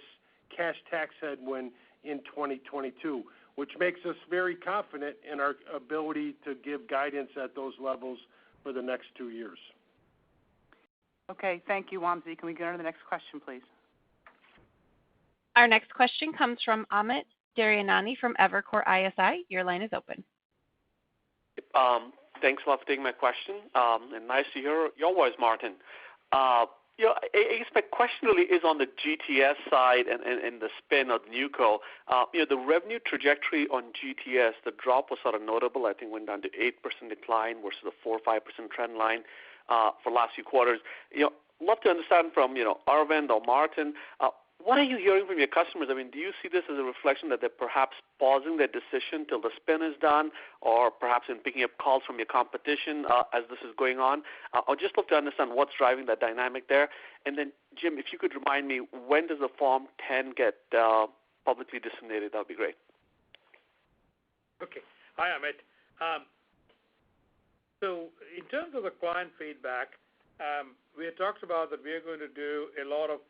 cash tax headwind in 2022, which makes us very confident in our ability to give guidance at those levels for the next 2 years. Okay, thank you, Wamsi. Can we go to the next question, please? Our next question comes from Amit Daryanani from Evercore ISI. Your line is open. Thanks a lot for taking my question, and nice to hear your voice, Martin. I guess my question really is on the GTS side and the spin of NewCo. The revenue trajectory on GTS, the drop was sort of notable. I think went down to 8% decline versus a 4 or 5% trend line for last few quarters. Love to understand from Arvind or Martin. What are you hearing from your customers? I mean, do you see this as a reflection that they're perhaps pausing their decision till the spin is done, or perhaps in picking up calls from your competition as this is going on? I'd just love to understand what's driving that dynamic there. And then, Jim, if you could remind me, when does the Form 10 get publicly disseminated? That would be great. Okay. Hi, Amit. So in terms of the client feedback, we had talked about that we are going to do a lot of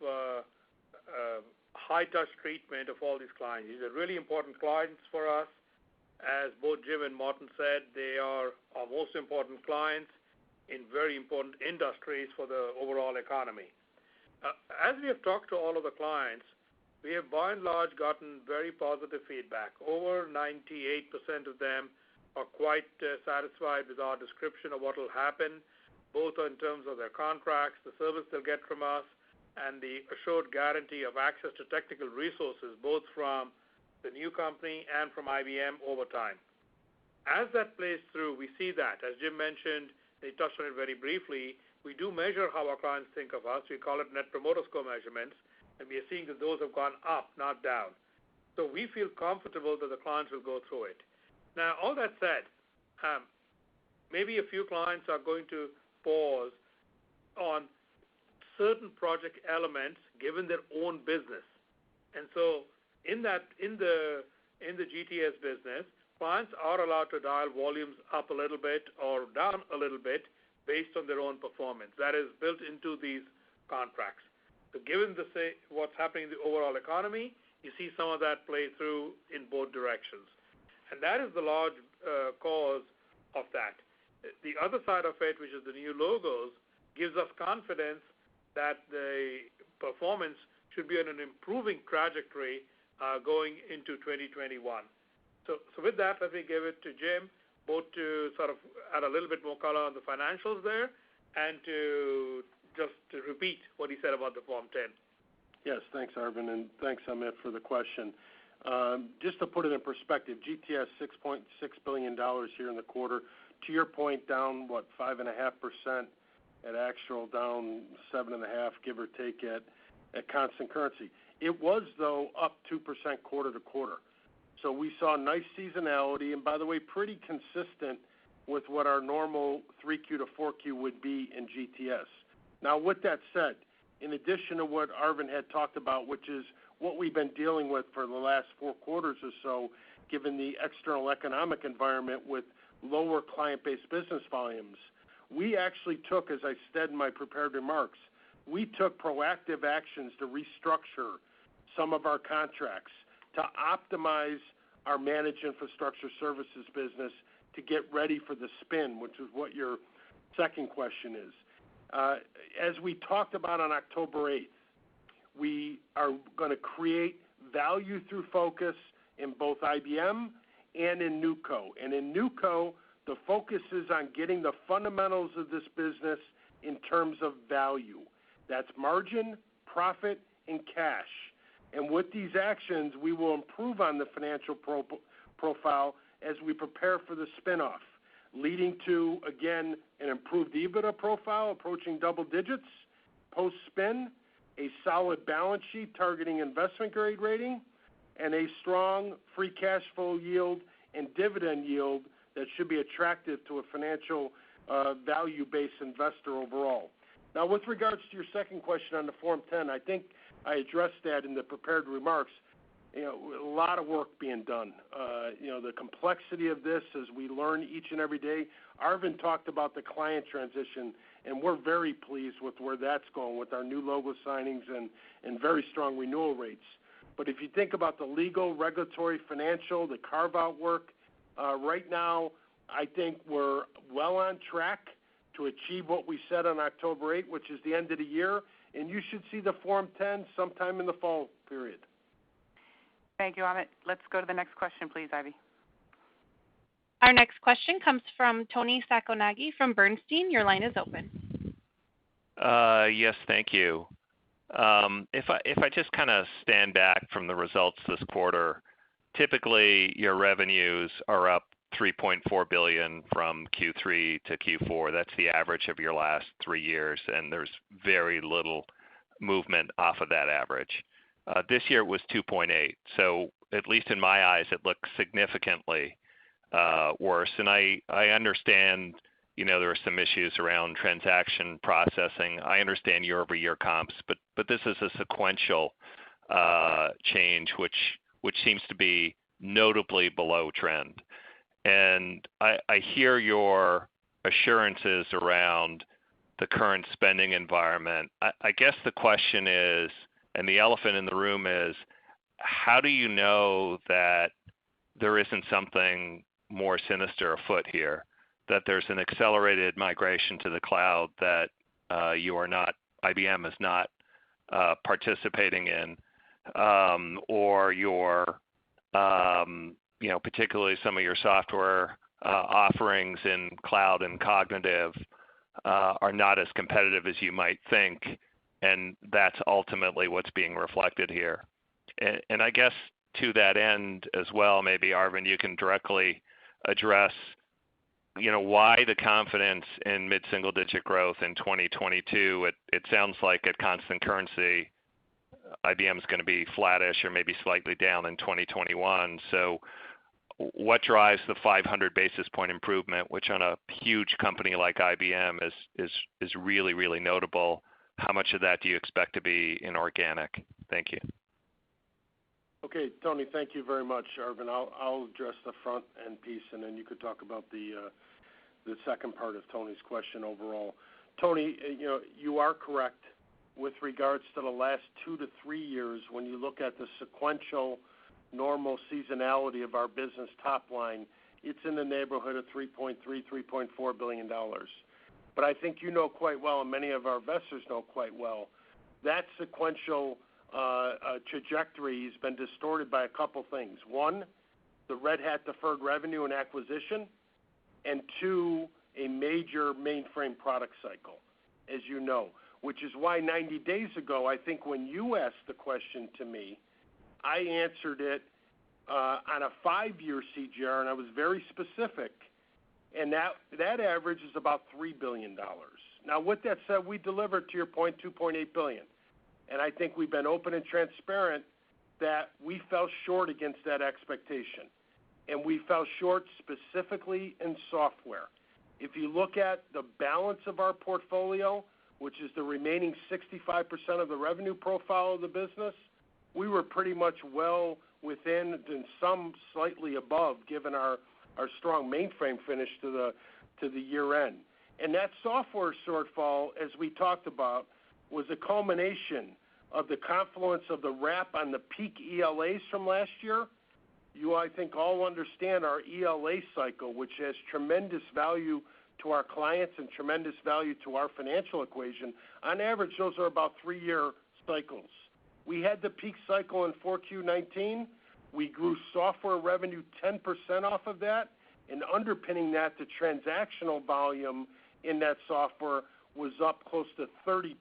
high-touch treatment of all these clients. These are really important clients for us. As both Jim and Martin said, they are our most important clients in very important industries for the overall economy. As we have talked to all of the clients, we have by and large gotten very positive feedback. Over 98% of them are quite satisfied with our description of what will happen, both in terms of their contracts, the service they'll get from us, and the assured guarantee of access to technical resources, both from the new company, and from IBM over time. As that plays through, we see that, as Jim mentioned, he touched on it very briefly, we do measure how our clients think of us. We call it Net Promoter Score measurements, and we are seeing that those have gone up, not down. So we feel comfortable that the clients will go through it. Now, all that said, maybe a few clients are going to pause on certain project elements given their own business. And so in the GTS business, clients are allowed to dial volumes up a little bit or down a little bit based on their own performance. That is built into these contracts. So given what's happening in the overall economy, you see some of that play through in both directions. And that is the large cause of that. The other side of it, which is the new logos, gives us confidence that the performance should be on an improving trajectory going into 2021. So with that, let me give it to Jim, both to sort of add a little bit more color on the financials there and to repeat what he said about the Form 10. Yes, thanks, Arvind, and thanks, Amit, for the question. Just to put it in perspective, GTS $6.6 billion here in the quarter. To your point, down, 5.5% at actual, down 7.5%, give or take, at constant currency. It was, though, up 2% quarter to quarter. So we saw nice seasonality, and by the way, pretty consistent with what our normal 3Q to 4Q would be in GTS. Now, with that said, in addition to what Arvind had talked about, which is what we've been dealing with for the last 4 quarters or so, given the external economic environment with lower client-based business volumes, we actually took, as I said in my prepared remarks, we took proactive actions to restructure some of our contracts to optimize our managed infrastructure services business to get ready for the spin, which is what your second question is. As we talked about on October 8th, we are going to create value through focus in both IBM and in NewCo. And in NewCo, the focus is on getting the fundamentals of this business in terms of value. That's margin, profit, and cash. And with these actions, we will improve on the financial profile as we prepare for the spinoff, leading to, again, an improved EBITDA profile approaching double digits post-spin, a solid balance sheet targeting investment-grade rating, and a strong free cash flow yield and dividend yield that should be attractive to a financial value-based investor overall. Now, with regards to your second question on the Form 10, I think I addressed that in the prepared remarks. A lot of work being done. The complexity of this as we learn each and every day. Arvind talked about the client transition, and we're very pleased with where that's going with our new logo signings and very strong renewal rates. But if you think about the legal, regulatory, financial, the carve-out work, right now I think we're well on track to achieve what we said on October 8th, which is the end of the year, and you should see the Form 10 sometime in the fall period. Thank you, Amit. Let's go to the next question, please, Ivy. Our next question comes from Tony Sacconaghi from Bernstein. Your line is open. Yes, thank you. If I just kind of stand back from the results this quarter, typically your revenues are up $3.4 billion from Q3 to Q4. That's the average of your last 3 years, and there's very little movement off of that average. This year it was 2.8, so at least in my eyes it looks significantly worse. And I understand, there are some issues around transaction processing. I understand year-over-year comps, but this is a sequential change which seems to be notably below trend. And I hear your assurances around the current spending environment. I guess the question is, and the elephant in the room is, how do you know that there isn't something more sinister afoot here, that there's an accelerated migration to the cloud that IBM is not participating in, or your particularly some of your software offerings in cloud and cognitive are not as competitive as you might think, and that's ultimately what's being reflected here. And I guess to that end as well, maybe Arvind, you can directly address, why the confidence in mid-single-digit growth in 2022. It sounds like at constant currency, IBM is going to be flattish or maybe slightly down in 2021. So what drives the 500 basis point improvement, which on a huge company like IBM is really, really notable? How much of that do you expect to be inorganic? Thank you. Okay, Tony, thank you very much, Arvind. I'll address the front end piece, and then you could talk about the second part of Tony's question overall. Tony, you are correct with regards to the last 2 to 3 years. When you look at the sequential normal seasonality of our business top line, it's in the neighborhood of $3.3, $3.4 billion. But I think you know quite well, and many of our investors know quite well, that sequential trajectory has been distorted by a couple things. One, the Red Hat deferred revenue and acquisition, and two, a major mainframe product cycle, as you know, which is why 90 days ago, I think when you asked the question to me, I answered it on a 5-year CGR, and I was very specific, and that average is about $3 billion. Now, with that said, we delivered, to your point, $2.8 billion. And I think we've been open and transparent that we fell short against that expectation. And we fell short specifically in software. If you look at the balance of our portfolio, which is the remaining 65% of the revenue profile of the business, we were pretty much well within and some slightly above, given our strong mainframe finish to the year end. And that software shortfall, as we talked about, was a culmination of the confluence of the wrap on the peak ELAs from last year. You, I think, all understand our ELA cycle, which has tremendous value to our clients and tremendous value to our financial equation. On average, those are about 3-year cycles. We had the peak cycle in 4Q19. We grew software revenue 10% off of that, and underpinning that, the transactional volume in that software was up close to 30%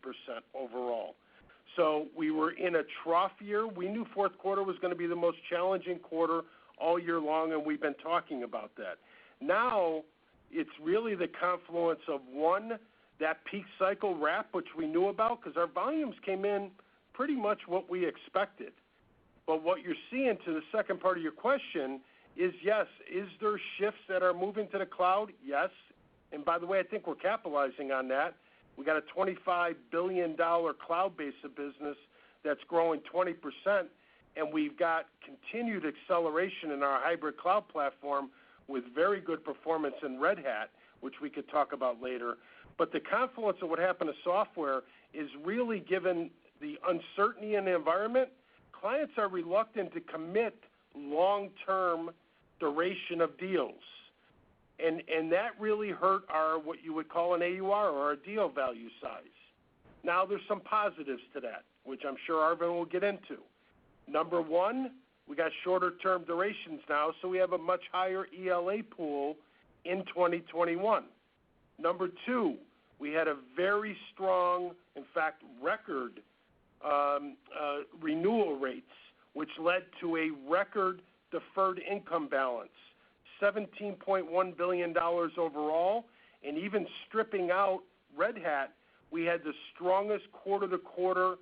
overall. So we were in a trough year. We knew fourth quarter was going to be the most challenging quarter all year long, and we've been talking about that. Now it's really the confluence of, one, that peak cycle wrap, which we knew about because our volumes came in pretty much what we expected. But what you're seeing, to the second part of your question, is yes, is there shifts that are moving to the cloud? Yes. And by the way, I think we're capitalizing on that. We got a $25 billion cloud base of business that's growing 20%, and we've got continued acceleration in our hybrid cloud platform with very good performance in Red Hat, which we could talk about later. But the confluence of what happened to software is really, given the uncertainty in the environment, clients are reluctant to commit long-term duration of deals. And that really hurt our, what you would call an AUR, or our deal value size. Now, there's some positives to that, which I'm sure Arvind will get into. Number one, we got shorter term durations now, so we have a much higher ELA pool in 2021. Number two, we had a very strong, in fact, record renewal rates, which led to a record deferred income balance, $17.1 billion overall, and even stripping out Red Hat, we had the strongest quarter-to-quarter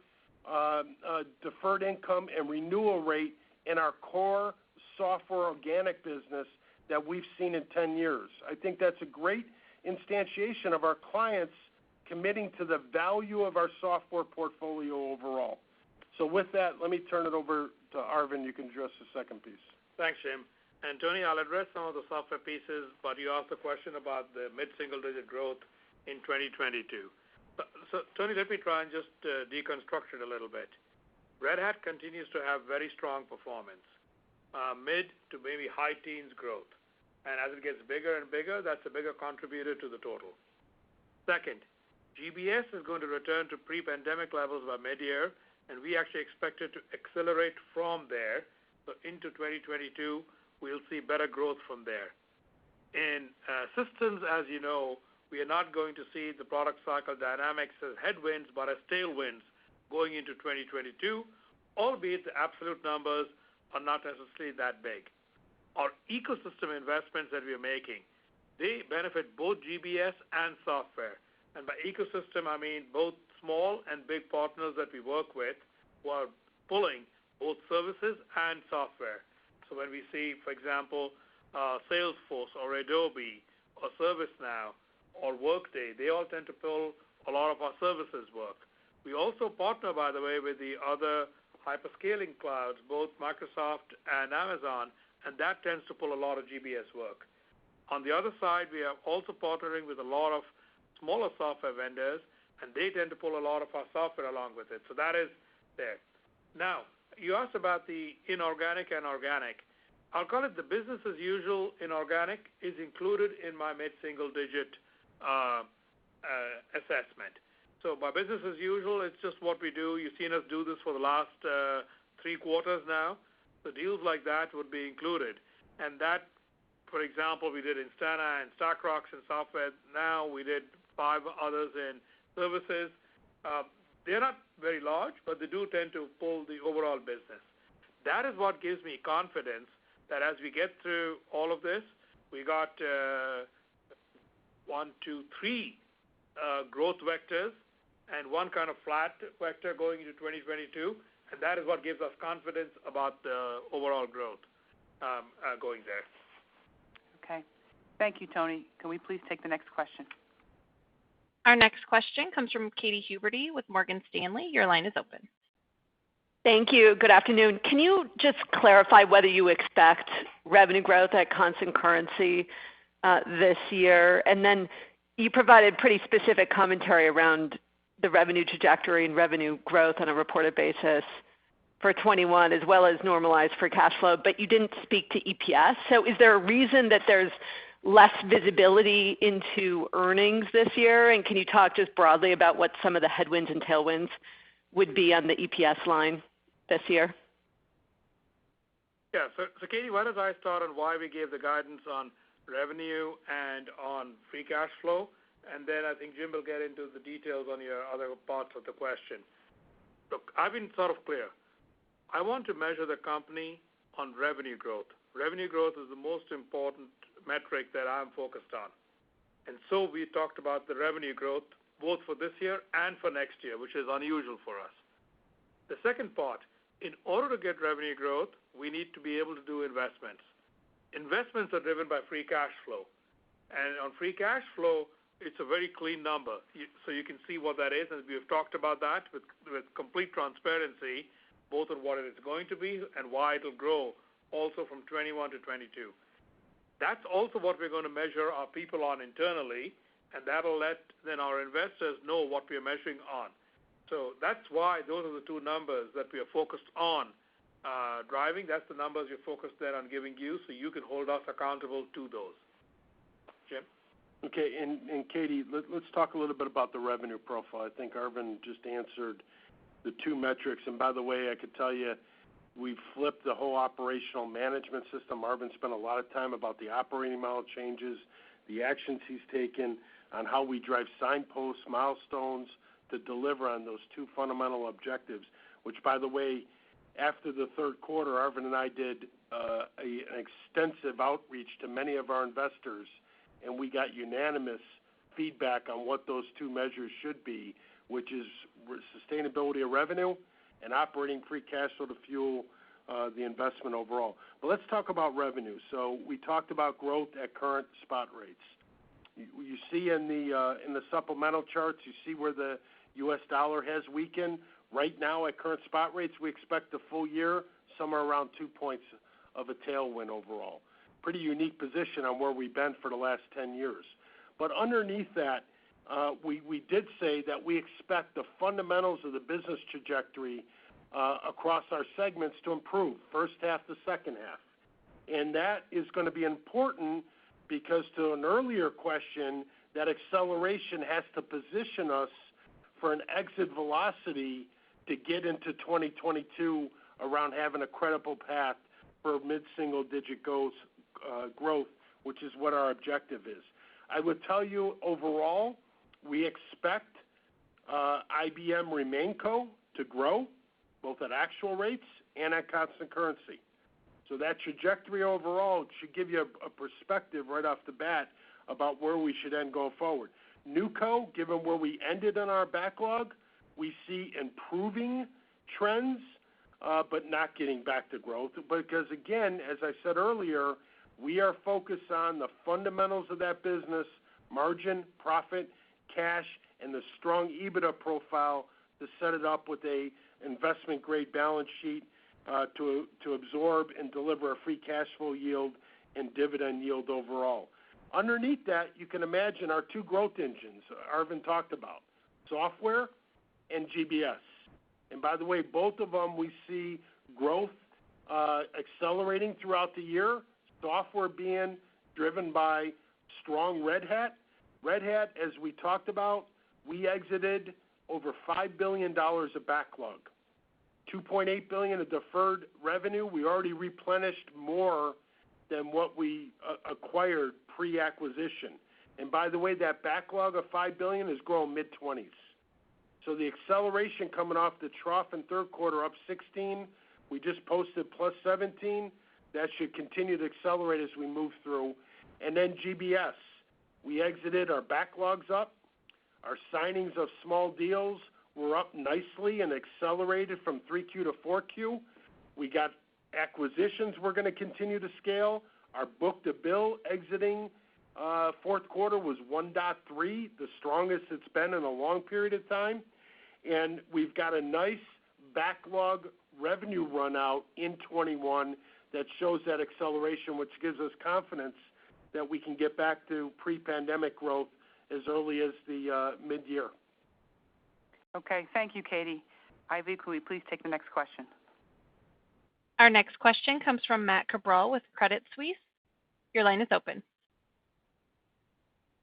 deferred income and renewal rate in our core software organic business that we've seen in 10 years. I think that's a great instantiation of our clients committing to the value of our software portfolio overall. So with that, let me turn it over to Arvind. You can address the second piece. Thanks, Jim. And Tony, I'll address some of the software pieces, but you asked a question about the mid-single-digit growth in 2022. So Tony, let me try and just deconstruct it a little bit. Red Hat continues to have very strong performance, mid to maybe high teens growth. And as it gets bigger and bigger, that's a bigger contributor to the total. Second, GBS is going to return to pre-pandemic levels by mid-year, and we actually expect it to accelerate from there. So into 2022, we'll see better growth from there. In systems, as you know, we are not going to see the product cycle dynamics as headwinds, but as tailwinds going into 2022, albeit the absolute numbers are not necessarily that big. Our ecosystem investments that we are making, they benefit both GBS and software. And by ecosystem, I mean both small and big partners that we work with who are pulling both services and software. So when we see, for example, Salesforce or Adobe or ServiceNow or Workday, they all tend to pull a lot of our services work. We also partner, by the way, with the other hyperscaling clouds, both Microsoft and Amazon, and that tends to pull a lot of GBS work. On the other side, we are also partnering with a lot of smaller software vendors, and they tend to pull a lot of our software along with it. So that is there. Now, you asked about the inorganic and organic. I'll call it the business as usual inorganic is included in my mid-single digit assessment. So by business as usual, it's just what we do. You've seen us do this for the last 3 quarters now. So deals like that would be included. And that, for example, we did Instana and StackRox in software. Now we did 5 others in services. They're not very large, but they do tend to pull the overall business. That is what gives me confidence that as we get through all of this, we got 1, 2, 3 growth vectors and 1 kind of flat vector going into 2022. And that is what gives us confidence about the overall growth going there. Okay. Thank you, Tony. Can we please take the next question? Our next question comes from Katy Huberty with Morgan Stanley. Your line is open. Thank you. Good afternoon. Can you just clarify whether you expect revenue growth at constant currency this year? And then you provided pretty specific commentary around the revenue trajectory and revenue growth on a reported basis for 21 as well as normalized for cash flow, but you didn't speak to EPS. So is there a reason that there's less visibility into earnings this year? And can you talk just broadly about what some of the headwinds and tailwinds would be on the EPS line this year? Yeah, so Katie, why don't I start on why we gave the guidance on revenue and on free cash flow, and then I think Jim will get into the details on your other parts of the question. Look, I've been sort of clear. I want to measure the company on revenue growth. Revenue growth is the most important metric that I'm focused on. And so we talked about the revenue growth both for this year and for next year, which is unusual for us. The second part, in order to get revenue growth, we need to be able to do investments. Investments are driven by free cash flow. And on free cash flow, it's a very clean number. So you can see what that is, and we have talked about that with complete transparency, both on what it is going to be and why it will grow also from 21 to 22. That's also what we're going to measure our people on internally, and that'll let then our investors know what we are measuring on. So that's why those are the 2 numbers that we are focused on driving. That's the numbers we're focused then on giving you, so you can hold us accountable to those. Jim? Okay, and Katie, let's talk a little bit about the revenue profile. I think Arvind just answered the 2 metrics. And by the way, I could tell you we've flipped the whole operational management system. Arvind spent a lot of time about the operating model changes, the actions he's taken on how we drive signposts, milestones to deliver on those 2 fundamental objectives, which, by the way, after the 3rd quarter, Arvind and I did an extensive outreach to many of our investors, and we got unanimous feedback on what those 2 measures should be, which is sustainability of revenue and operating free cash flow to fuel the investment overall. But let's talk about revenue. So we talked about growth at current spot rates. You see in the supplemental charts, you see where the U.S. dollar has weakened. Right now at current spot rates, we expect the full year somewhere around 2 points of a tailwind overall. Pretty unique position on where we've been for the last 10 years. But underneath that, we did say that we expect the fundamentals of the business trajectory across our segments to improve, first half to second half. And that is going to be important because to an earlier question, that acceleration has to position us for an exit velocity to get into 2022 around having a credible path for mid-single digit growth, which is what our objective is. I would tell you overall, we expect IBM RemainCo to grow, both at actual rates and at constant currency. So that trajectory overall should give you a perspective right off the bat about where we should end going forward. NewCo, given where we ended on our backlog, we see improving trends, but not getting back to growth. Because again, as I said earlier, we are focused on the fundamentals of that business, margin, profit, cash, and the strong EBITDA profile to set it up with a investment-grade balance sheet to absorb and deliver a free cash flow yield and dividend yield overall. Underneath that, you can imagine our two growth engines Arvind talked about, software and GBS. And by the way, both of them we see growth accelerating throughout the year, software being driven by strong Red Hat. Red Hat, as we talked about, we exited over $5 billion of backlog. $2.8 billion of deferred revenue. We already replenished more than what we acquired pre-acquisition. And by the way, that backlog of $5 billion is growing mid-20s. So the acceleration coming off the trough in third quarter up 16, we just posted plus 17. That should continue to accelerate as we move through. And then GBS, we exited our backlogs up. Our signings of small deals were up nicely and accelerated from 3Q to 4Q. We got acquisitions we're going to continue to scale. Our book-to-bill exiting fourth quarter was 1.3, the strongest it's been in a long period of time. And we've got a nice backlog revenue run out in 21 that shows that acceleration, which gives us confidence that we can get back to pre-pandemic growth as early as the mid-year. Okay, thank you, Katie. Ivy, could we please take the next question? Our next question comes from Matt Cabral with Credit Suisse. Your line is open.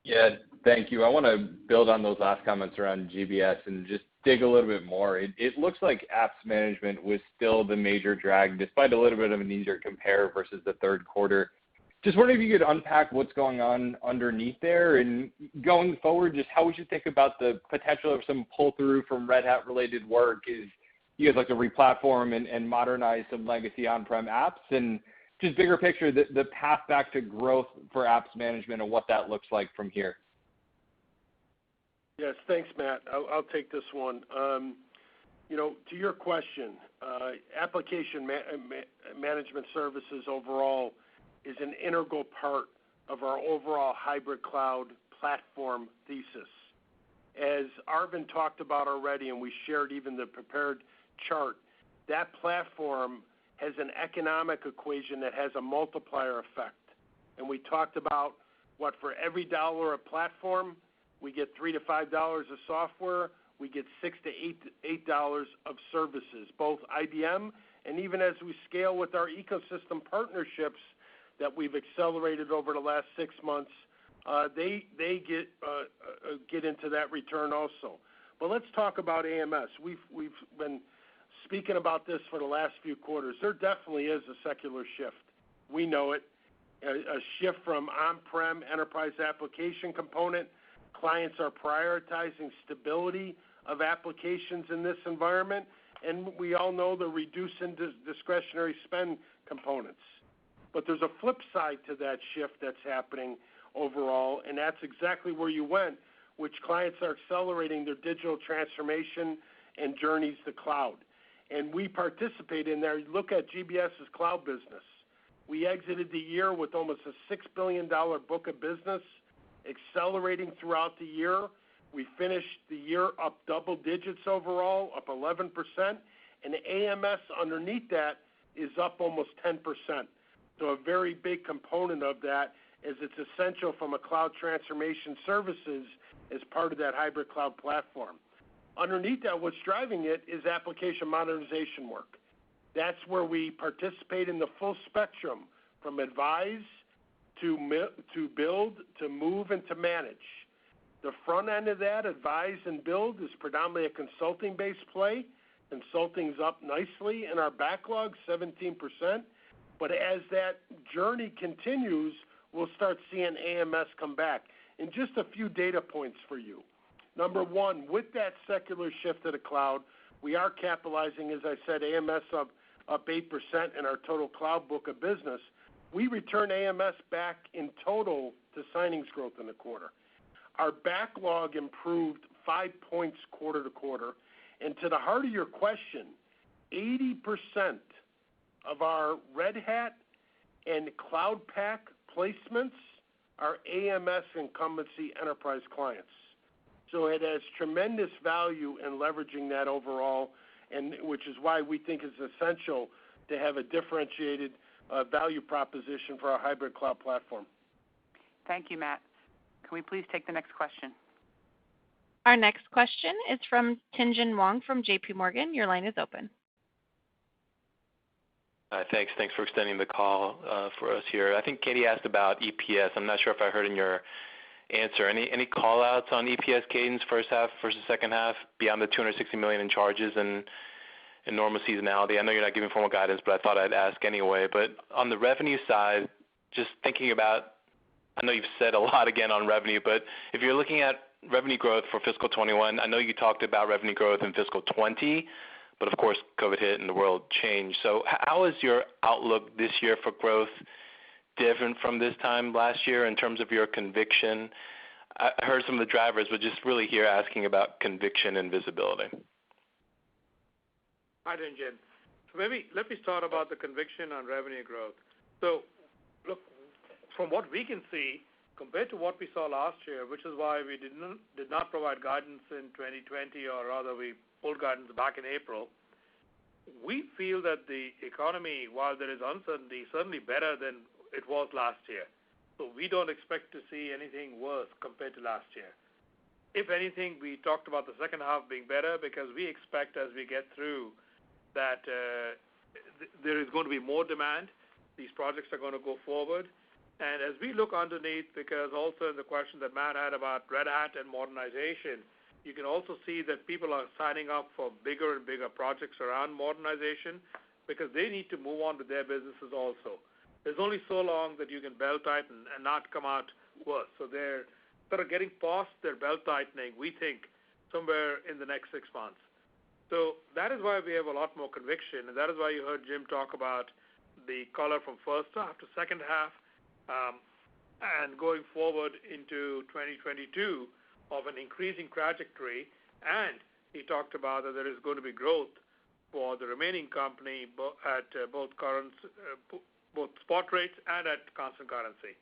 Yeah, thank you. I want to build on those last comments around GBS and just dig a little bit more. It looks like apps management was still the major drag, despite a little bit of an easier compare versus the third quarter. Just wondering if you could unpack what's going on underneath there, and going forward, just how we should think about the potential of some pull-through from Red Hat-related work. Is you guys like to replatform and modernize some legacy on-prem apps, and just bigger picture, the path back to growth for apps management and what that looks like from here. Yes, thanks, Matt. I'll take this one. To your question, application management services overall is an integral part of our overall hybrid cloud platform thesis. As Arvind talked about already, and we shared even the prepared chart, that platform has an economic equation that has a multiplier effect. And we talked about what for every dollar of platform, we get $3 to $5 of software, we get $6 to $8 of services, both IBM and even as we scale with our ecosystem partnerships that we've accelerated over the last 6 months, they get into that return also. But let's talk about AMS. We've been speaking about this for the last few quarters. There definitely is a secular shift. We know it, a shift from on-prem enterprise application component. Clients are prioritizing stability of applications in this environment, and we all know the reducing discretionary spend components. But there's a flip side to that shift that's happening overall, and that's exactly where you went, which clients are accelerating their digital transformation and journeys to cloud. And we participate in there. Look at GBS's cloud business. We exited the year with almost a $6 billion book of business, accelerating throughout the year. We finished the year up double digits overall, up 11%, and the AMS underneath that is up almost 10%. So a very big component of that is it's essential from a cloud transformation services as part of that hybrid cloud platform. Underneath that, what's driving it is application modernization work. That's where we participate in the full spectrum, from advise to build, to move, and to manage. The front end of that, advise and build, is predominantly a consulting-based play. Consulting's up nicely in our backlog, 17%. But as that journey continues, we'll start seeing AMS come back. And just a few data points for you. Number one, with that secular shift to the cloud, we are capitalizing, as I said, AMS up up 8% in our total cloud book of business, we returned AMS back in total to signings growth in the quarter. Our backlog improved 5 points quarter to quarter. And to the heart of your question, 80% of our Red Hat and Cloud Pak placements are AMS incumbency enterprise clients. So it has tremendous value in leveraging that overall, and which is why we think it's essential to have a differentiated value proposition for our hybrid cloud platform. Thank you, Matt. Can we please take the next question? Our next question is from Tien-Tsin Huang from J.P. Morgan. Your line is open. Thanks for extending the call for us here. I think Katie asked about EPS. I'm not sure if I heard in your answer. Any call-outs on EPS cadence first half versus second half beyond the $260 million in charges and normal seasonality? I know you're not giving formal guidance, but I thought I'd ask anyway. But on the revenue side, just thinking about, I know you've said a lot again on revenue, but if you're looking at revenue growth for fiscal 21, I know you talked about revenue growth in fiscal 20, but of course COVID hit and the world changed. So how is your outlook this year for growth different from this time last year in terms of your conviction? I heard some of the drivers, but just really here asking about conviction and visibility. Hi, Tien-Tsin. So maybe let me start about the conviction on revenue growth. So look, from what we can see, compared to what we saw last year, which is why we did not provide guidance in 2020, or rather we pulled guidance back in April, we feel that the economy, while there is uncertainty, is certainly better than it was last year. So we don't expect to see anything worse compared to last year. If anything, we talked about the second half being better because we expect as we get through that there is going to be more demand. These projects are going to go forward. And as we look underneath, because also in the question that Matt had about Red Hat and modernization, you can also see that people are signing up for bigger and bigger projects around modernization because they need to move on with their businesses also. There's only so long that you can belt tighten and not come out worse. So they're sort of getting past their belt tightening, we think, somewhere in the next 6 months. So that is why we have a lot more conviction, and that is why you heard Jim talk about the color from first half to second half, and going forward into 2022 of an increasing trajectory. And he talked about that there is going to be growth for the remaining company at both spot rates and at constant currency.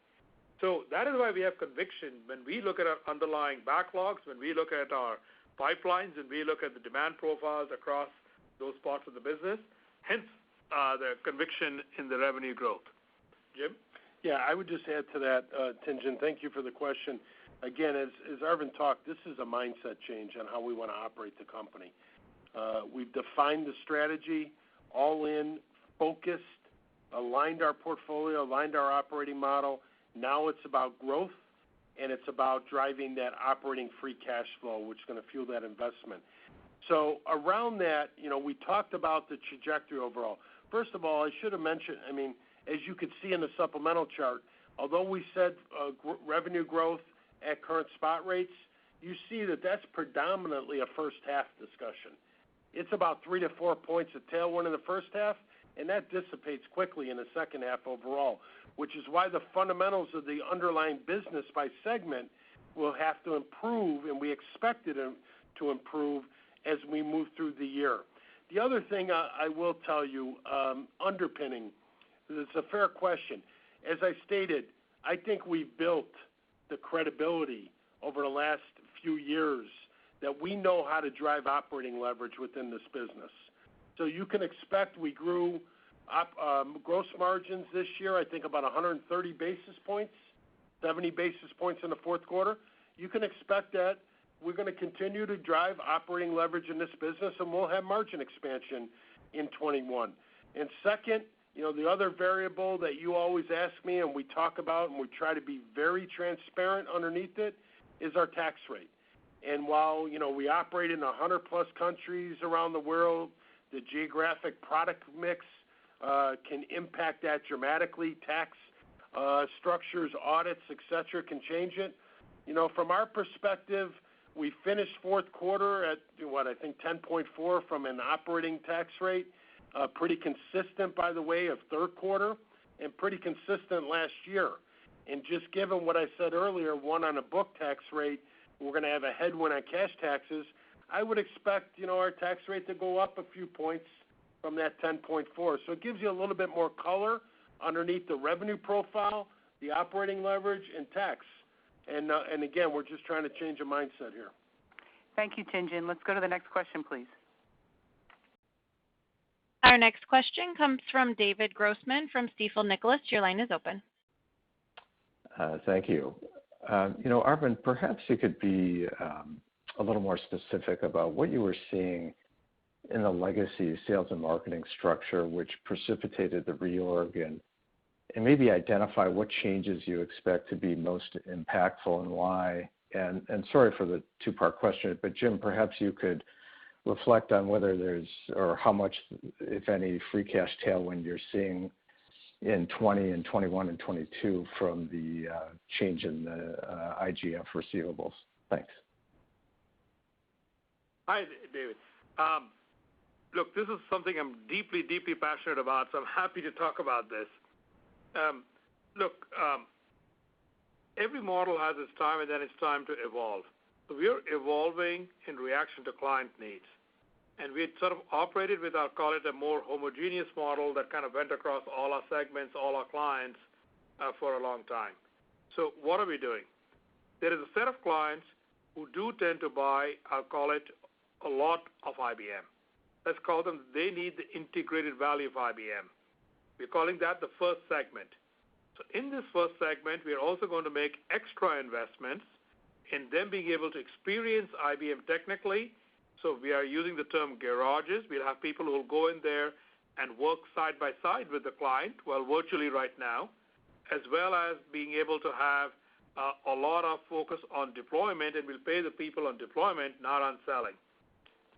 So that is why we have conviction when we look at our underlying backlogs, when we look at our pipelines, and we look at the demand profiles across those parts of the business, hence the conviction in the revenue growth. Jim? Yeah, I would just add to that, Tien-Tsin, thank you for the question. Again, as Arvind talked, this is a mindset change on how we want to operate the company. We've defined the strategy, all in, focused, aligned our portfolio, aligned our operating model. Now it's about growth, and it's about driving that operating free cash flow, which is going to fuel that investment. So around that, we talked about the trajectory overall. First of all, I should have mentioned, as you could see in the supplemental chart, although we said revenue growth at current spot rates, you see that that's predominantly a first half discussion. It's about 3 to 4 points of tailwind in the first half, and that dissipates quickly in the second half overall, which is why the fundamentals of the underlying business by segment will have to improve, and we expect it to improve as we move through the year. The other thing I will tell you, underpinning, it's a fair question. As I stated, I think we've built the credibility over the last few years that we know how to drive operating leverage within this business. So you can expect we grew gross margins this year, I think about 130 basis points, 70 basis points in the fourth quarter. You can expect that we're going to continue to drive operating leverage in this business, and we'll have margin expansion in 21. And second, the other variable that you always ask me and we talk about and we try to be very transparent underneath it is our tax rate. And while, we operate in 100-plus countries around the world, the geographic product mix can impact that dramatically. Tax structures, audits, et cetera, can change it. From our perspective, we finished fourth quarter at, I think 10.4 from an operating tax rate. Pretty consistent, by the way, of third quarter, and pretty consistent last year. And just given what I said earlier, one on a book tax rate, we're going to have a headwind on cash taxes. I would expect, our tax rate to go up a few points from that 10.4. So it gives you a little bit more color underneath the revenue profile, the operating leverage, and tax. And again, we're just trying to change a mindset here. Thank you, Tien-Tsin. Let's go to the next question, please. Our next question comes from David Grossman from Stifel Nicolaus. Your line is open. Thank you. Arvind, perhaps you could be a little more specific about what you were seeing in the legacy sales and marketing structure, which precipitated the reorg, and maybe identify what changes you expect to be most impactful and why. And sorry for the two-part question, but Jim, perhaps you could reflect on whether there's, or how much, if any, free cash tailwind you're seeing in 20 and 21 and 22 from the change in the IGF receivables. Thanks. Hi, David. Look, this is something I'm deeply, deeply passionate about, so I'm happy to talk about this. Every model has its time, and then it's time to evolve. So we're evolving in reaction to client needs. And we had sort of operated with, I'll call it, a more homogeneous model that kind of went across all our segments, all our clients for a long time. So what are we doing? There is a set of clients who do tend to buy, I'll call it, a lot of IBM. Let's call them, they need the integrated value of IBM. We're calling that the first segment. So in this first segment, we're also going to make extra investments in them being able to experience IBM technically. So we are using the term garages. We'll have people who will go in there and work side by side with the client, well, virtually right now, as well as being able to have a lot of focus on deployment, and we'll pay the people on deployment, not on selling.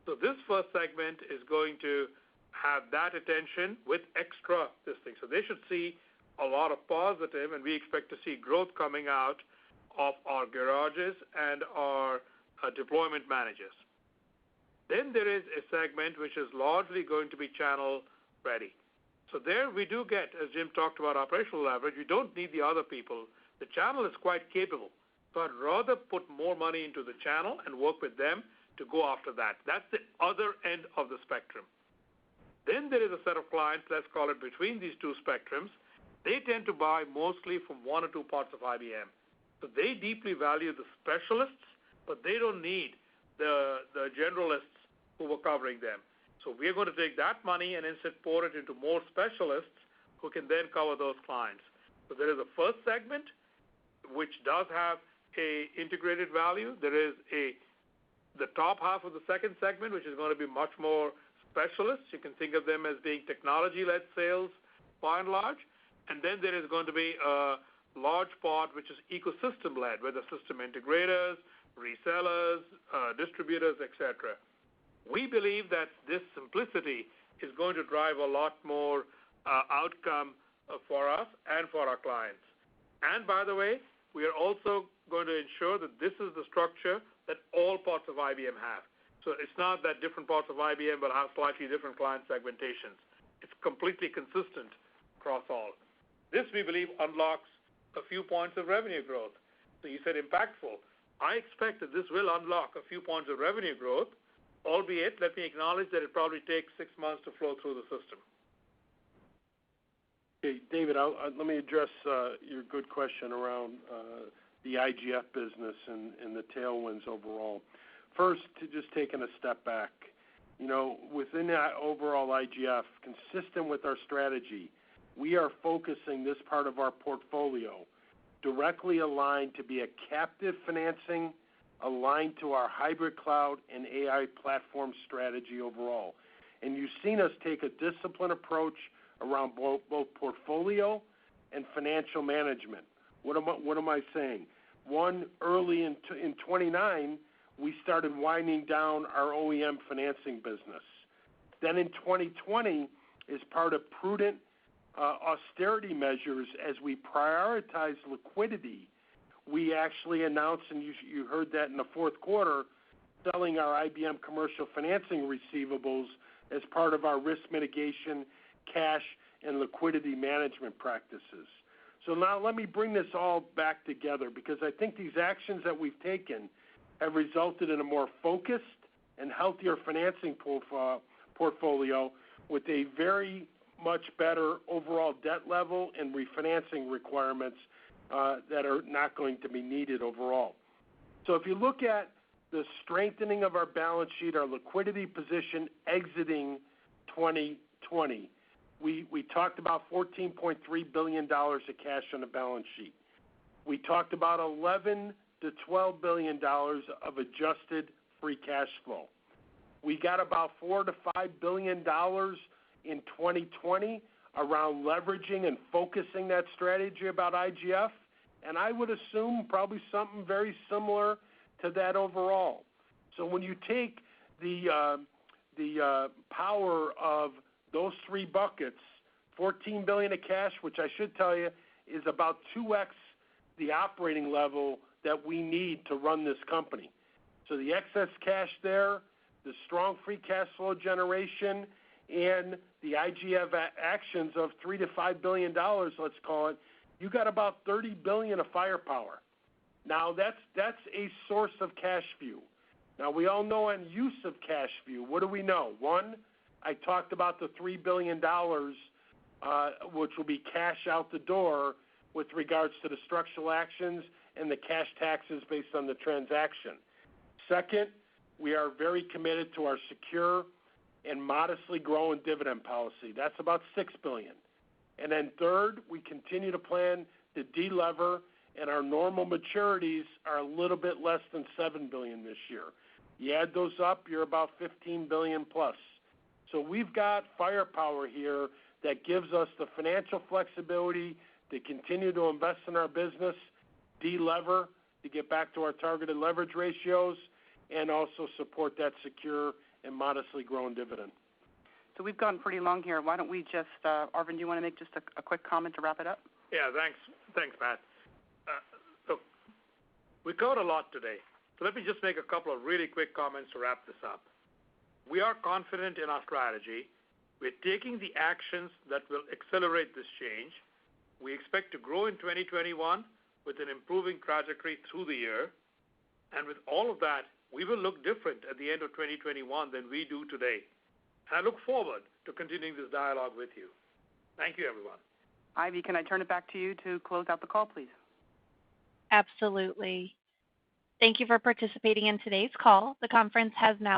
So this first segment is going to have that attention with extra this thing. So they should see a lot of positive, and we expect to see growth coming out of our garages and our deployment managers. Then there is a segment which is largely going to be channel ready. So there we do get, as Jim talked about, operational leverage. We don't need the other people. The channel is quite capable. So I'd rather put more money into the channel and work with them to go after that. That's the other end of the spectrum. Then there is a set of clients, let's call it between these two spectrums. They tend to buy mostly from one or two parts of IBM. So they deeply value the specialists, but they don't need the generalists who were covering them. So we're going to take that money and instead pour it into more specialists who can then cover those clients. So there is a first segment, which does have a integrated value. There is the top half of the second segment, which is going to be much more specialists. You can think of them as being technology-led sales by and large. And then there is going to be a large part which is ecosystem-led, whether system integrators, resellers, distributors, etc. We believe that this simplicity is going to drive a lot more outcome for us and for our clients. And by the way, we are also going to ensure that this is the structure that all parts of IBM have. So it's not that different parts of IBM will have slightly different client segmentations. It's completely consistent across all. This, we believe, unlocks a few points of revenue growth. So you said impactful. I expect that this will unlock a few points of revenue growth, albeit, let me acknowledge that it probably takes 6 months to flow through the system. Okay, David, let me address your good question around the IGF business and the tailwinds overall. First, just taking a step back, within that overall IGF, consistent with our strategy, we are focusing this part of our portfolio directly aligned to be a captive financing, aligned to our hybrid cloud and AI platform strategy overall. And you've seen us take a disciplined approach around both portfolio and financial management. What am I saying? One, early in 29, we started winding down our OEM financing business. Then in 2020, as part of prudent austerity measures, as we prioritize liquidity, we actually announced, and you heard that in the fourth quarter, selling our IBM commercial financing receivables as part of our risk mitigation, cash, and liquidity management practices. So now let me bring this all back together, because I think these actions that we've taken have resulted in a more focused and healthier financing portfolio with a very much better overall debt level and refinancing requirements that are not going to be needed overall. So if you look at the strengthening of our balance sheet, our liquidity position exiting 2020, we talked about $14.3 billion of cash on the balance sheet. We talked about $11 to $12 billion of adjusted free cash flow. We got about $4 to $5 billion in 2020 around leveraging and focusing that strategy about IGF, and I would assume probably something very similar to that overall. So when you take the power of those three buckets, $14 billion of cash, which I should tell you is about 2x the operating level that we need to run this company. So the excess cash there, the strong free cash flow generation, and the IGF actions of $3 to $5 billion, let's call it, you got about $30 billion of firepower. Now that's a source of cash view. Now we all know on use of cash view. What do we know? One, I talked about the $3 billion, which will be cash out the door with regards to the structural actions and the cash taxes based on the transaction. Second, we are very committed to our secure and modestly growing dividend policy. That's about $6 billion. And then third, we continue to plan to delever, and our normal maturities are a little bit less than $7 billion this year. You add those up, you're about $15 billion plus. So we've got firepower here that gives us the financial flexibility to continue to invest in our business, delever to get back to our targeted leverage ratios, and also support that secure and modestly growing dividend. So we've gone pretty long here. Why don't we just, Arvind, do you want to make just a quick comment to wrap it up? Yeah, thanks, Pat. Look, we covered a lot today, so let me just make a couple of really quick comments to wrap this up. We are confident in our strategy. We're taking the actions that will accelerate this change. We expect to grow in 2021 with an improving trajectory through the year. And with all of that, we will look different at the end of 2021 than we do today. And I look forward to continuing this dialogue with you. Thank you, everyone. Ivy, can I turn it back to you to close out the call, please? Absolutely. Thank you for participating in today's call. The conference has now